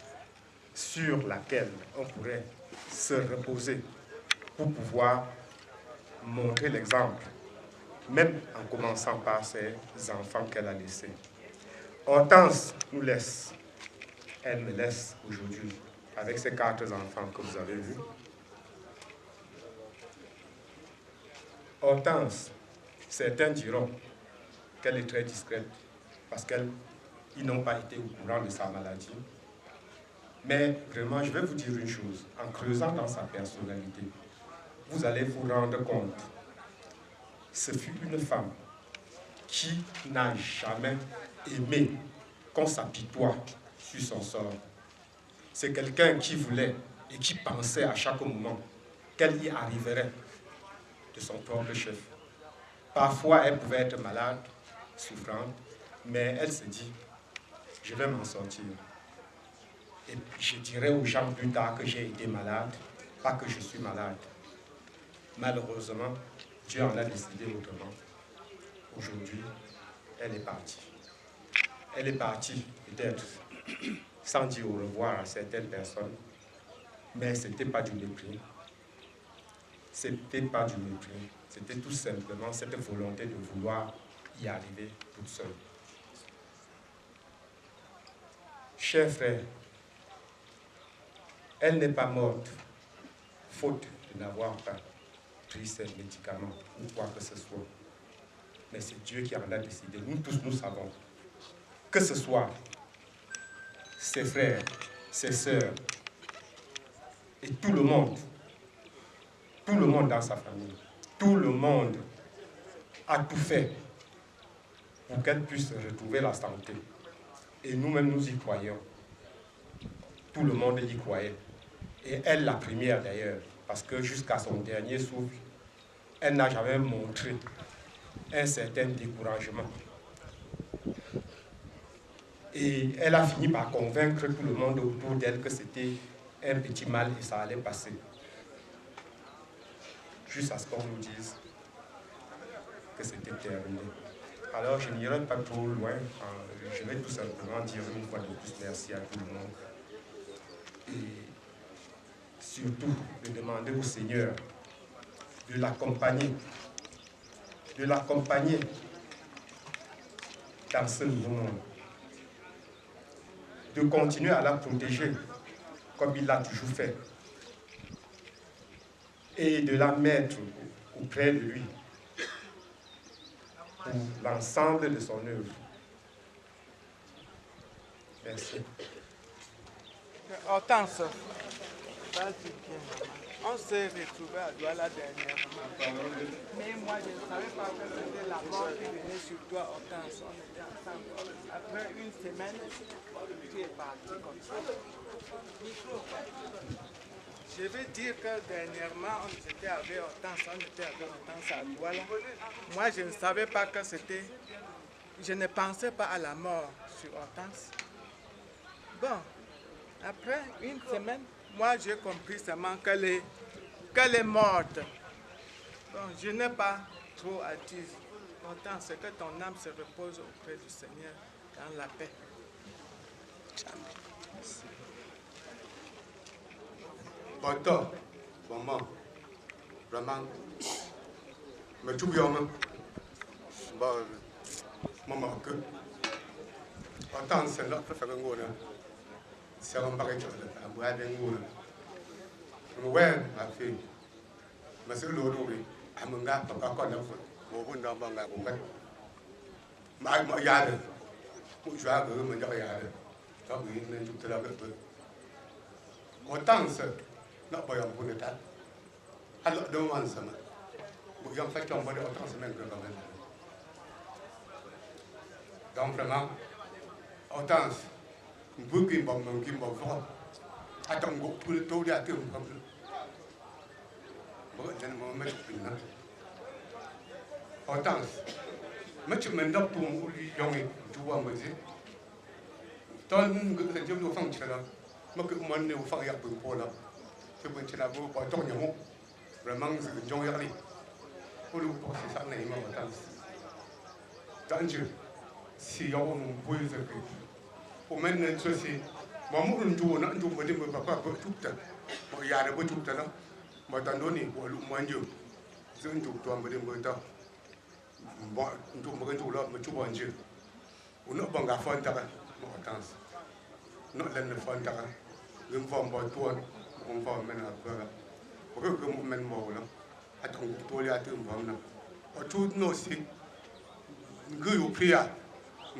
sur laquelle on pourrait se reposer pour pouvoir montrer l'exemple, même en commençant par ses enfants qu'elle a laissés. Hortense nous laisse, elle me laisse aujourd'hui, avec ses 4 enfants que vous avez vus. Hortense, certains diront qu'elle est très discrète parce qu'ils n'ont pas été au courant de sa maladie. Mais vraiment, je vais vous dire une chose, en creusant dans sa personnalité, vous allez vous rendre compte, ce fut une femme qui n'a jamais aimé qu'on s'apitoie sur son sort. C'est quelqu'un qui voulait et qui pensait à chaque moment qu'elle y arriverait de son propre chef. Parfois, elle pouvait être malade, souffrante, mais elle se dit, je vais m'en sortir. Et je dirai aux gens plus tard que j'ai été malade, pas que je suis malade. Malheureusement, Dieu en a décidé autrement. Aujourd'hui, elle est partie. Elle est partie, peut-être, sans dire au revoir à certaines personnes, mais ce n'était pas du mépris. Ce n'était pas du mépris. C'était tout simplement cette volonté de vouloir y arriver toute seule. Chers frères, elle n'est pas morte, faute de n'avoir pas pris ses médicaments ou quoi que ce soit. Mais c'est Dieu qui en a décidé. Nous tous, nous savons que ce soit ses frères, ses sœurs et tout le monde dans sa famille, tout le monde a tout fait pour qu'elle puisse retrouver la santé. Et nous-mêmes, nous y croyons. Tout le monde y croyait. Et elle, la première d'ailleurs, parce que jusqu'à son dernier souffle, elle n'a jamais montré un certain découragement. Et elle a fini par convaincre tout le monde autour d'elle que c'était un petit mal et ça allait passer. Juste à ce qu'on nous dise que c'était terminé. Alors je n'irai pas trop loin, je vais tout simplement dire une fois de plus merci à tout le monde. Et surtout de demander au Seigneur de l'accompagner dans ce nouveau monde, de continuer à la protéger comme il l'a toujours fait et de la mettre auprès de lui pour l'ensemble de son œuvre. Merci. Hortense, on s'est retrouvés à Douala dernièrement. Mais moi, je ne savais pas que c'était la mort qui venait sur toi, Hortense. On était ensemble. Après une semaine, tu es parti comme ça. Je veux dire que dernièrement, on était avec Hortense à Douala. Moi, je ne savais pas que c'était... Je ne pensais pas à la mort sur Hortense. Bon, après une semaine, moi j'ai compris seulement qu'elle est morte. Bon, je n'ai pas trop à dire. Pourtant, c'est que ton âme se repose auprès du Seigneur dans la paix. Bonjour, maman, vraiment, mais tout bien, maman, que, autant c'est là que faire un gros, c'est un paquet de la boîte d'un gros. Ouais, ma fille, mais c'est l'autre, à mon gars, papa, quand on va dans mon gars, on va. Ma yard, pour jouer à eux, mon yard, comme une toute la bête. Autant c'est. Non, pas un bon état. Alors, demande ça. Vous avez fait un bon autant semaine que quand même. Donc, vraiment, autant, beaucoup qui m'ont attends go tout le tout dia te mo comme bon dan mo me pina Hortense me tu me ndap pour mo lui yongi tu vois moi c'est ton que je me fang chela me que mo ne fang ya pour pour là je me chela bo pas ton yamo vraiment je jong ya li pour le c'est ça n'est pas Hortense dans Dieu si on peut se faire pour maintenant ceci mà muốn ăn chùa nó ăn chùa mà đi mà bà vợ chụp ta mà già nó bữa chụp ta đó mà tao nói nè bỏ lụm mà nhiều giữa chụp toàn mà đi mà tao bỏ chụp mà cái chụp đó mà chụp bao nhiêu nó bằng cả phân ta mà tao nó lên là phân ta gồm phòng bỏ tuôn gồm phòng mình là vợ có cái gồm mình màu lắm à thằng tôi là từ phòng nào ở chút nó xí gửi ở phía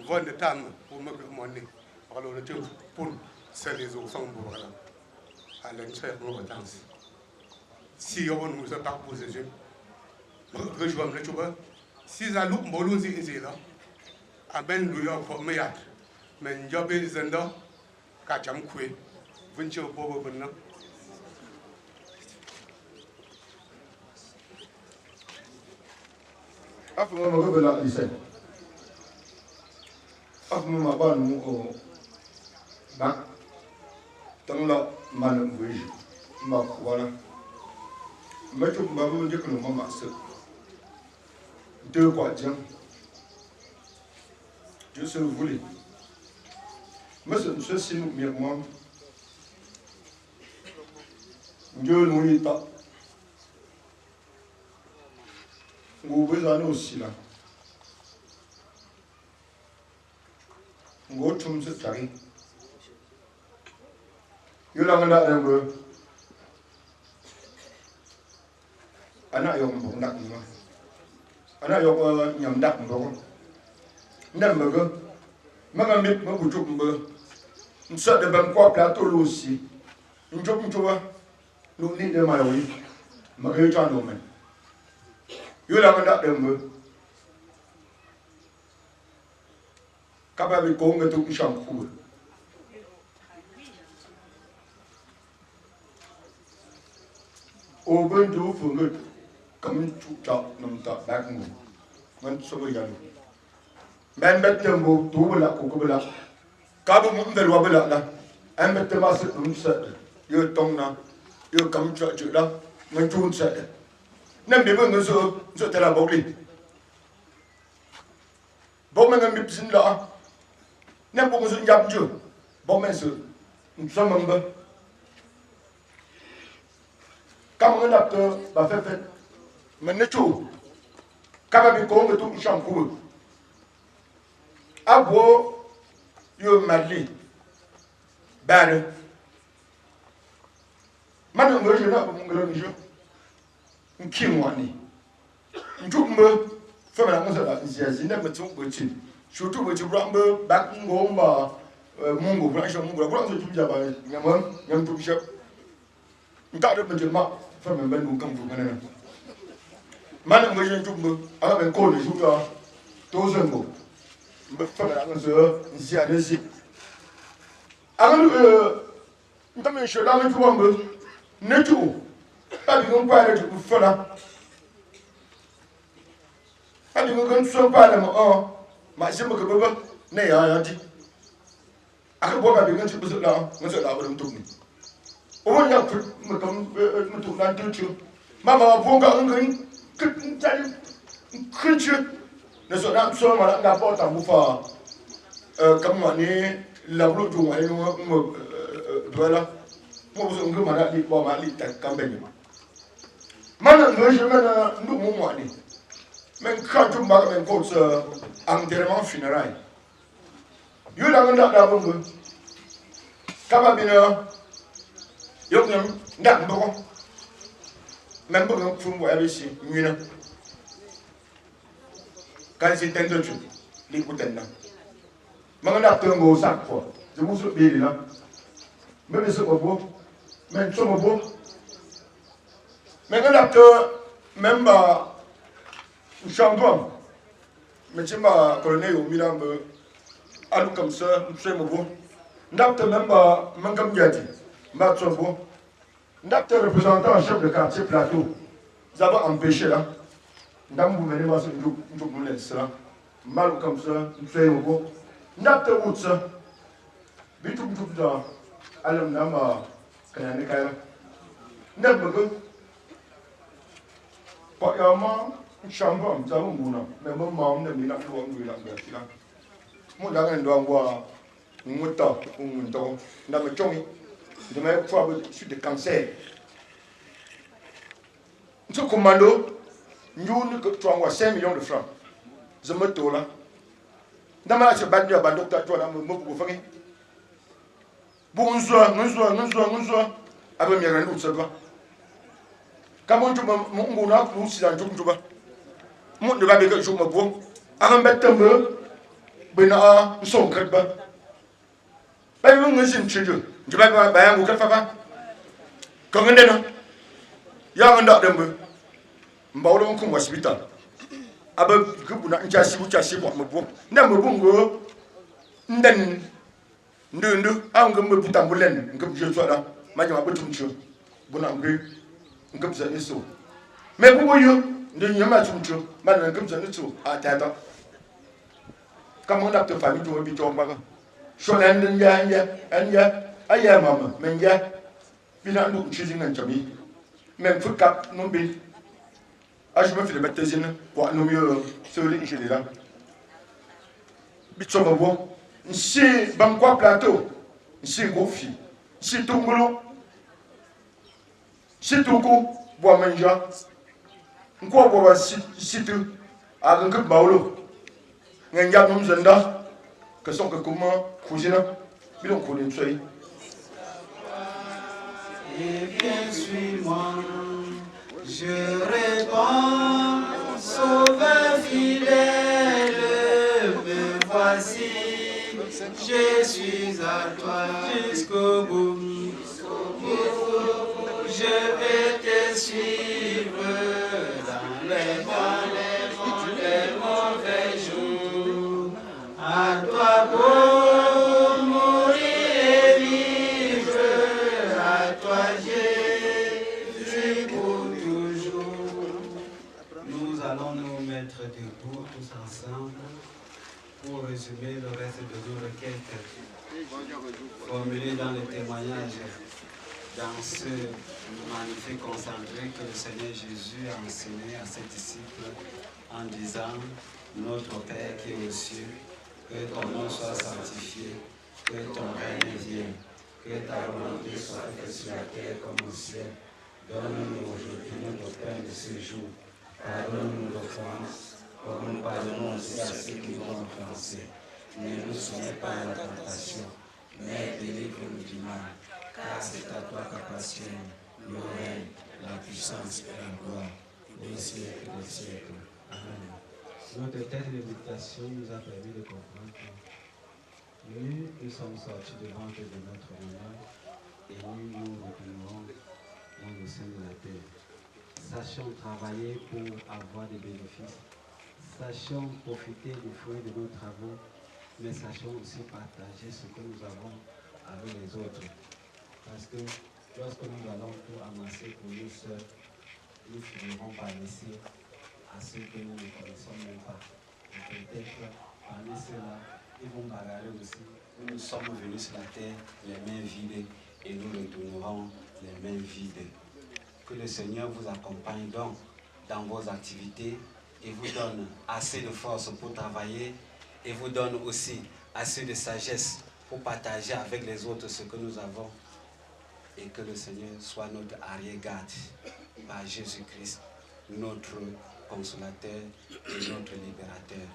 vân để tham của mấy cái món này hoặc là chụp pun c'est les enfants pour là à l'entrée de Hortense si on nous a pas posé je rejoins le choix si ça loup mbolo zi là à ben lu yo ko me men jobe zenda ka cham kwe vincho bobo bunna afu ma ko bela ise afu ma ba nu o ba tang la man vuj ma wala ma tu ba bu ndik no ma se deux quoi tiens Dieu se le voulait mais ceci nous bien moi Dieu nous y ta ngou besoin aussi là ngou tum se tari Yolanda rembo ana yong bong dak ma ana yong nyam dak bong ndam ma go ma mit ma bu juk mba nsa de ban kwa plateau losi njop njoba lu ni de ma wi ma ga cha no men Yolanda rembo kaba bi ko ngatu sham khu ô bên chú phường người cấm chú trọng nằm tại bác ngủ vẫn số bây giờ bên bên tầm bộ tú bê lạc của cô bê lạc cá bông cũng về loa bê lạc là em bên tầm ba sự đúng sợ yêu tông nào yêu cấm trợ chữ đó mình chun sợ nên đến với người sợ thế là bốc đi bốc mình bị xin đó nên bốc mình nhập chưa bốc mình sự sao mình bơ Quand on a peur, bah fait. Mais tout. Quand on a besoin de tout champour. Abo, yo madli. Ben. Madame je n'ai pas mon jeu. Un kimwani. Un tout me. Fait la chose là, c'est n'a pas tout petit. Surtout petit brambe, back ngomba, mungo, branche mungo, branche tout jaba. Nyam tout chef. Un tas de petits ma. Femme ben nous comme vous connaissez. Madame moi j'ai tout me avec un col de jour là. Tous un mot. Me femme la onze ici à ici. Alors comme je là me vois me netu. Pas de non pas de tout fala. Pas de non so pas le mo ma je me que baba ne ya dit. Ak bo ba de non tu besoin là, on se là pour tout ni. Ô nhà phật mà cầm mà tụi đang tiêu trường mà vuông cả người cứ chạy khơi chưa nó sợ đang xô mà đang đạp bao tảng bù phà cầm mà ní làm lúc chung ấy nó mà rồi là một số người mà đã đi bỏ mà đi tại cầm bệnh mà là người xem là lúc mua ngoại đi mình khai chung bác mình có sự enterrement funéraire yêu đang đạp đạp người các bạn biết Yok nyam ndak mboko même bon fum bo abisi nyina kan si tendo chu li kutenna manga ndak tengo sak fo je mu so bi la même so bo même so bo manga ndak même ba chandom mais chimba colonel au milambe alu comme ça c'est mo bo ndak même ba mangam jati Matsobo, notre représentant chef de quartier Plateau, nous avons empêché là. Nous avons mené à ce nous laisse là. Mal comme ça, nous faisons beau. Notre route ça. Bitou bitou dans Alam Nama, Kananekaya. Notre bego. Pas yama, chambon, nous avons mouna. Mais mon maman ne m'a pas fait là. Mon dernier doit voir. Nous avons de même fois sur des cancers. Ce commando, nous avons 5 millions de francs. Je me tourne là. Dans ma chère bande, abandon ta toi là, me pour faire. Bonjour, avec mes renouts, ça doit. Comment tu m'as dit, si j'en joue, tu vas. Mon de la béque, je me vois. Avant de mettre ben, nous sommes crêpes. Ba yi mun sin chido jiba ba bayan ko kafa ko ngende no ya nganda dembe mbawlo ko hospital aba gubuna ncha sibu mabo na mabo ngo nden ndu am ngam mabo tambulen ngam je soda ma jama betum chu buna ngwe ngam za niso me bubo yo ndu nyama tumchu ma na ngam za niso atata kamon da to famille to bi to mbaga Shonan anya aya mama menja bina ndu chizi nganchami men fukap numbi ajuma fi le betezina wa numyo soli injilila bitsoba bo nsi bankwa plateau nsi gofi nsi tungulo nsi tuku bo menja nko bo ba situ agan bawlo nganja numzenda que sont que comment cousina bilon ko den soy et bien suis-moi je réponds sauveur fidèle me voici je suis à toi jusqu'au bout je vais te suivre dans les bons les mauvais jours. À toi pour mourir et vivre, à toi Jésus pour toujours. Nous allons nous mettre debout tous ensemble pour résumer le reste de nos requêtes formulées dans le témoignage dans ce magnifique concentré que le Seigneur Jésus a enseigné à ses disciples en disant: Notre Père qui est aux cieux, que ton nom soit sanctifié, que ton règne vienne, que ta volonté soit faite sur la terre comme au ciel. Donne-nous aujourd'hui notre pain de ce jour. Pardonne-nous nos offenses, comme nous pardonnons aussi à ceux qui nous ont offensés. Ne nous soumets pas à la tentation, mais délivre-nous du mal, car c'est à toi qu'appartiennent le règne, la puissance et la gloire, au siècle des siècles. Amen. Notre tête de méditation nous a permis de comprendre que nous sommes sortis devant de notre honneur et nous retournerons dans le sein de la terre. Sachons travailler pour avoir des bénéfices, sachons profiter des fruits de nos travaux, mais sachons aussi partager ce que nous avons avec les autres. Parce que lorsque nous allons tout amasser pour nous seuls, nous finirons par laisser à ceux que nous ne connaissons même pas. Et peut-être parmi ceux-là, ils vont bagarrer aussi. Nous sommes venus sur la terre les mains vides et nous retournerons les mains vides. Que le Seigneur vous accompagne donc dans vos activités et vous donne assez de force pour travailler et vous donne aussi assez de sagesse pour partager avec les autres ce que nous avons. Et que le Seigneur soit notre arrière-garde par Jésus-Christ, notre consolateur et notre libérateur.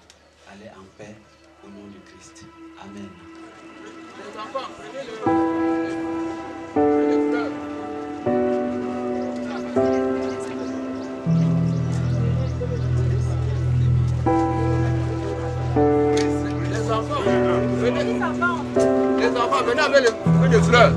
Allez en paix au nom de Christ. Amen. Les enfants, prenez les enfants, venez avec les fleurs.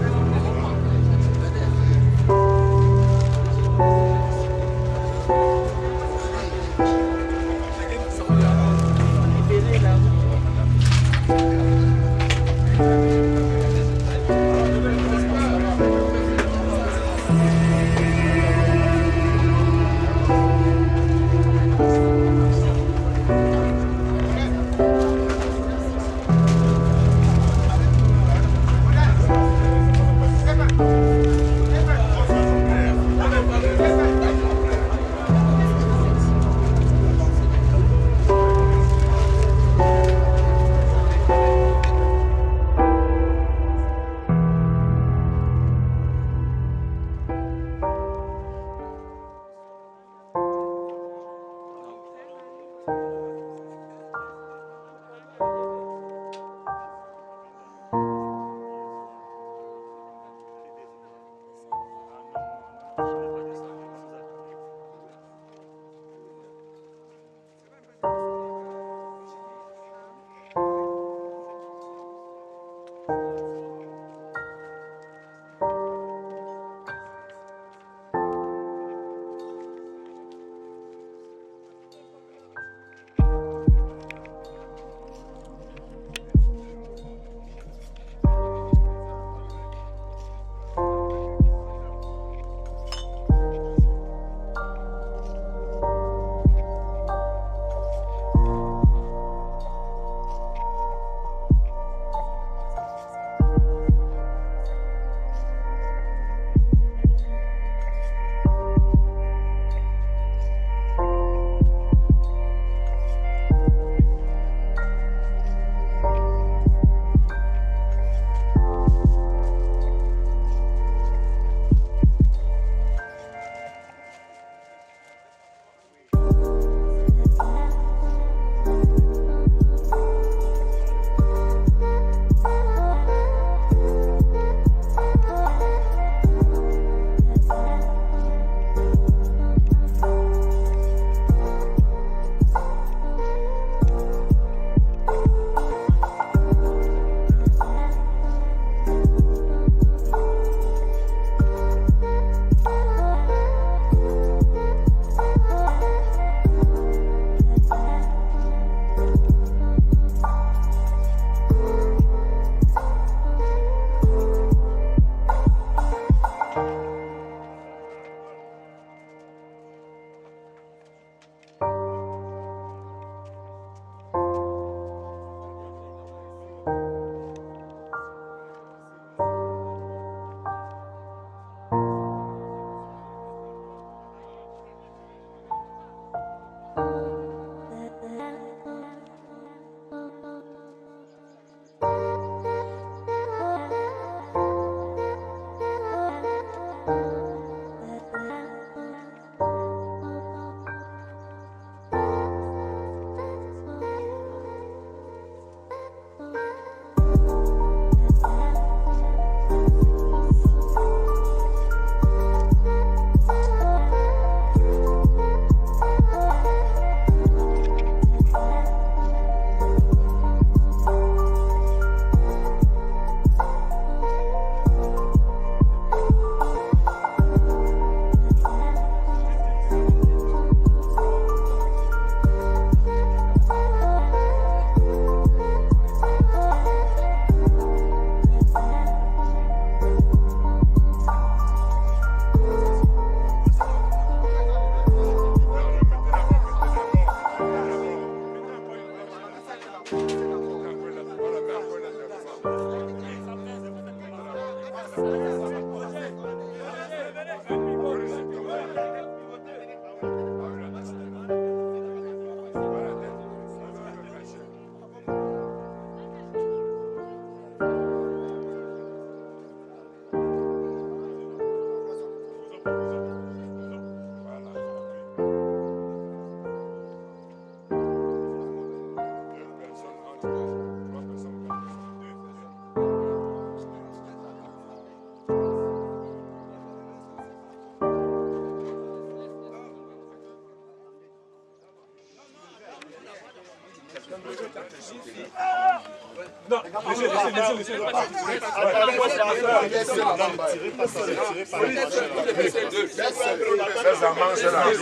Non, laissez.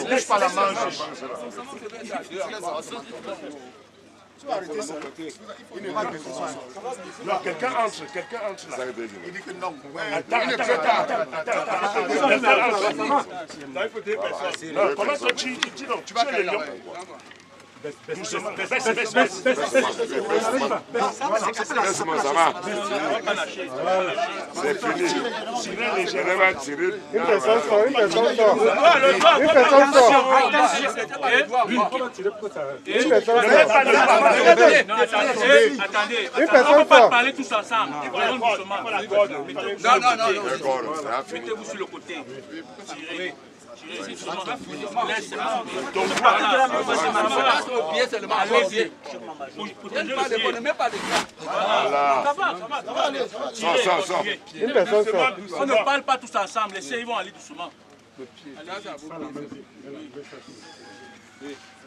Laisse pas la manche. Tu vas arrêter ça. Non, quelqu'un entre là. Il dit que non. Attends. Comment ça, tu dis non? Tu vas les lions. Doucement, baisse. Laisse-moi, ça va. C'est fini. Je vais tirer. Une personne sort. Une personne sort. On ne peut pas parler tous ensemble. Non. Mettez-vous sur le côté. Tirez. On ne parle pas tous ensemble, laissez, ils vont aller doucement.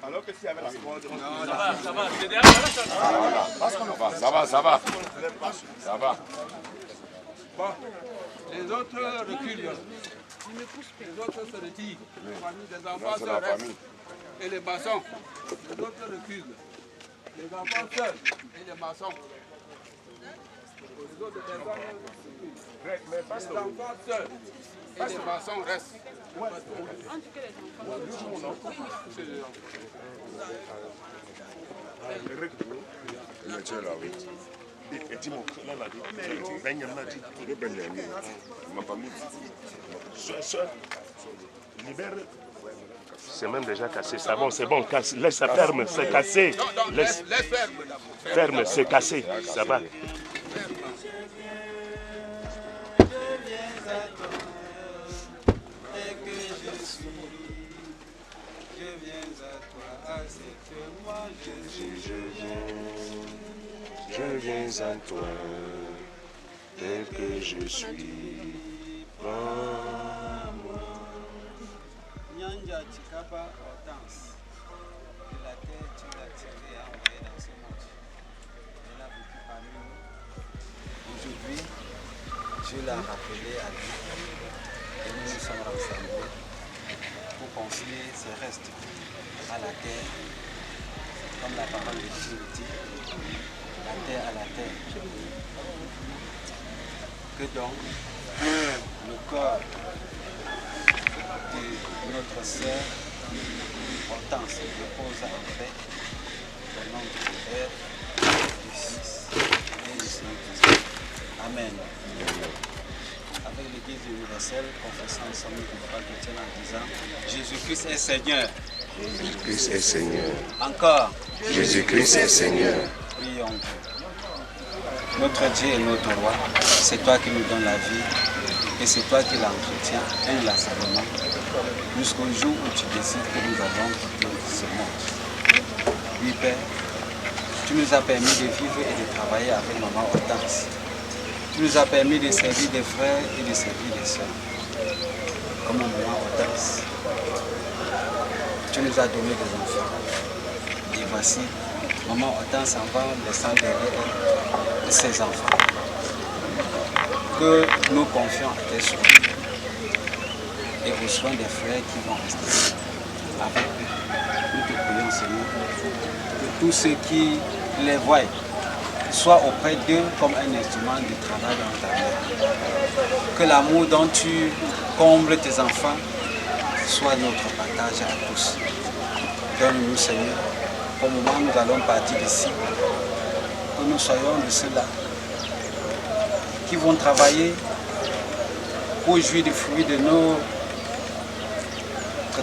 Alors que s'il y avait la corde, ça va. Bon, les autres reculent. Les autres se retirent. Les enfants se restent. Et les maçons. Les autres reculent. Les enfants seuls et les maçons. Les autres personnes les enfants seuls et les maçons restent. C'est même déjà cassé, ça bon, c'est bon, casse, laisse ça ferme, c'est cassé. Laisse ferme, c'est cassé, ça va. Je viens à toi, tel que je suis, prends-moi. Nyanja Chikapa Hortense, de la terre tu l'as tiré et envoyé dans ce monde. Elle a vécu parmi nous. Aujourd'hui, Dieu l'a rappelé à lui et nous nous sommes rassemblés pour confier ses restes à la terre, comme la parole de Dieu dit. La terre à la terre. Que donc le corps de notre sœur Hortense repose en paix au nom du Père, du Fils et du Saint-Esprit. Amen. Avec l'Église universelle, confessons ensemble une foi chrétienne en disant Jésus-Christ est Seigneur. Jésus-Christ est Seigneur. Encore. Jésus-Christ est Seigneur. Prions Dieu. Notre Dieu et notre Roi, c'est toi qui nous donnes la vie et c'est toi qui l'entretiens inlassablement jusqu'au jour où tu décides que nous allons quitter ce monde. Oui, Père, tu nous as permis de vivre et de travailler avec maman Hortense. Tu nous as permis de servir des frères et de servir des sœurs. Comme maman Hortense, tu nous as donné des enfants. Et voici, maman Hortense s'en va laissant derrière elle ses enfants. Que nous confions à tes soins et aux soins des frères qui vont rester avec eux. Nous te prions, Seigneur, que tous ceux qui les voient soient auprès d'eux comme un instrument de travail dans ta main. Que l'amour dont tu combles tes enfants soit notre partage à tous. Donne-nous, Seigneur, au moment où nous allons partir d'ici, que nous soyons de ceux-là qui vont travailler pour jouir du fruit de notre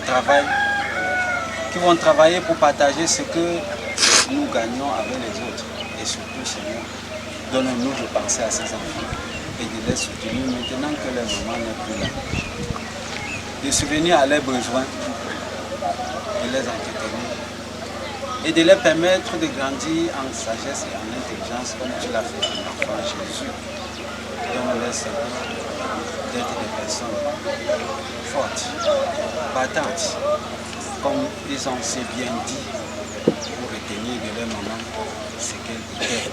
travail, qui vont travailler pour partager ce que nous gagnons avec les autres. Et surtout, Seigneur, donne-nous de penser à ces enfants et de les soutenir maintenant que leur maman n'est plus là. De subvenir à leurs besoins, de les entretenir et de leur permettre de grandir en sagesse et en intelligence comme tu l'as fait à l'enfant Jésus. Donne-leur, Seigneur, d'être des personnes fortes, battantes, comme ils ont si bien dit, pour retenir de leur maman ce qu'elle était.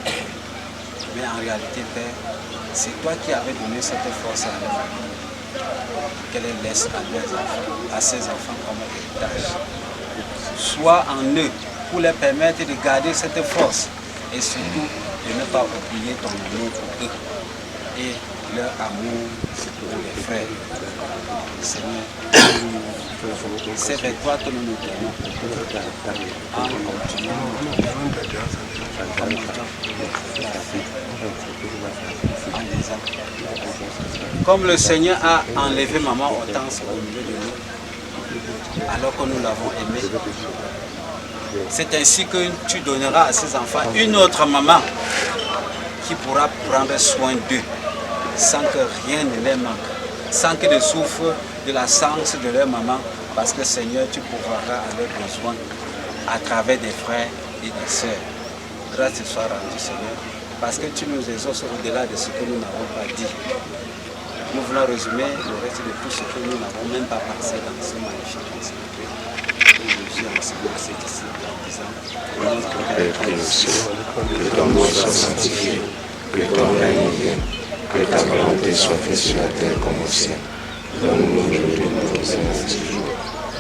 Mais en réalité, Père, c'est toi qui avais donné cette force à leur famille, qu'elle laisse à leurs enfants, à ses enfants comme héritage. Sois en eux pour leur permettre de garder cette force et surtout de ne pas oublier ton amour pour eux et leur amour pour les frères. Seigneur, c'est vers toi que nous nous tenons en continuant en disant, comme le Seigneur a enlevé maman Hortense au milieu de nous, alors que nous l'avons aimé, c'est ainsi que tu donneras à ces enfants une autre maman qui pourra prendre soin d'eux sans que rien ne les manque, sans qu'ils ne souffrent de l'absence de leur maman, parce que Seigneur, tu pourvoiras à leurs besoins à travers des frères et des sœurs. Grâce te soit rendue, Seigneur, parce que tu nous exauces au-delà de ce que nous n'avons pas dit. Nous voulons résumer le reste de tout ce que nous n'avons même pas pensé dans ce magnifique enseignement. Jésus a enseigné à ses disciples en disant, notre Père qui es au ciel, que ton nom soit sanctifié, que ton règne vienne, que ta volonté soit faite sur la terre comme au ciel. Donne-nous aujourd'hui notre pain de ce jour.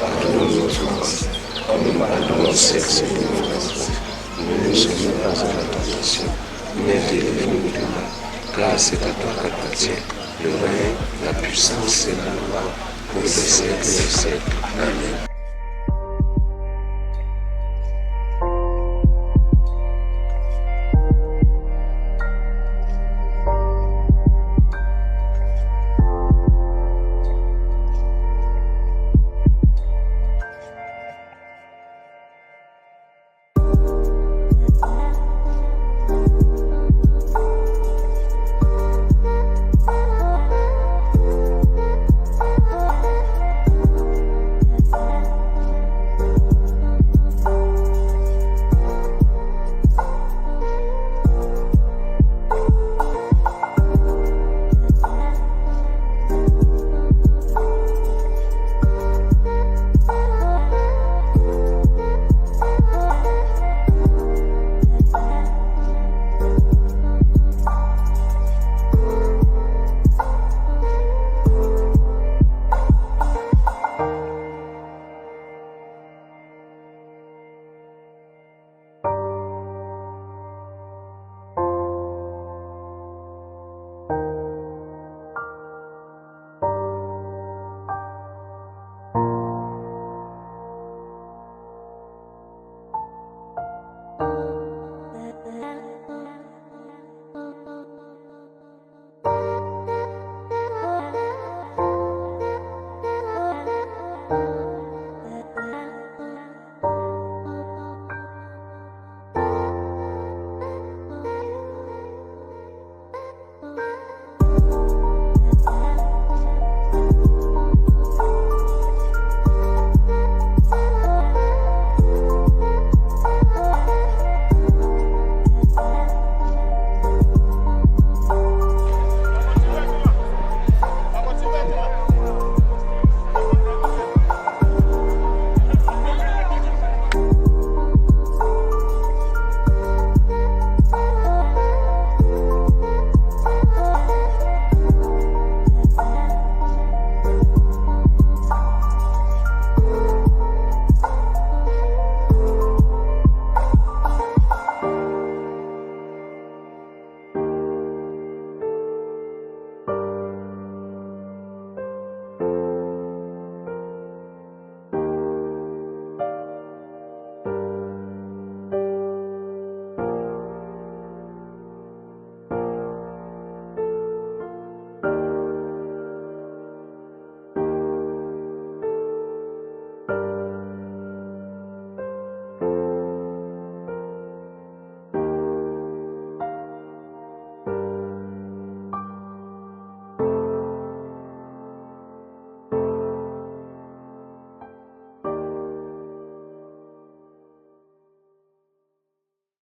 Pardonne-nous nos offenses, comme nous pardonnons aussi à ceux qui nous offensent. Ne nous soumets pas à la tentation, mais délivre-nous du mal, car c'est à toi qu'appartient le règne, la puissance et la gloire pour les siècles et les siècles. Amen.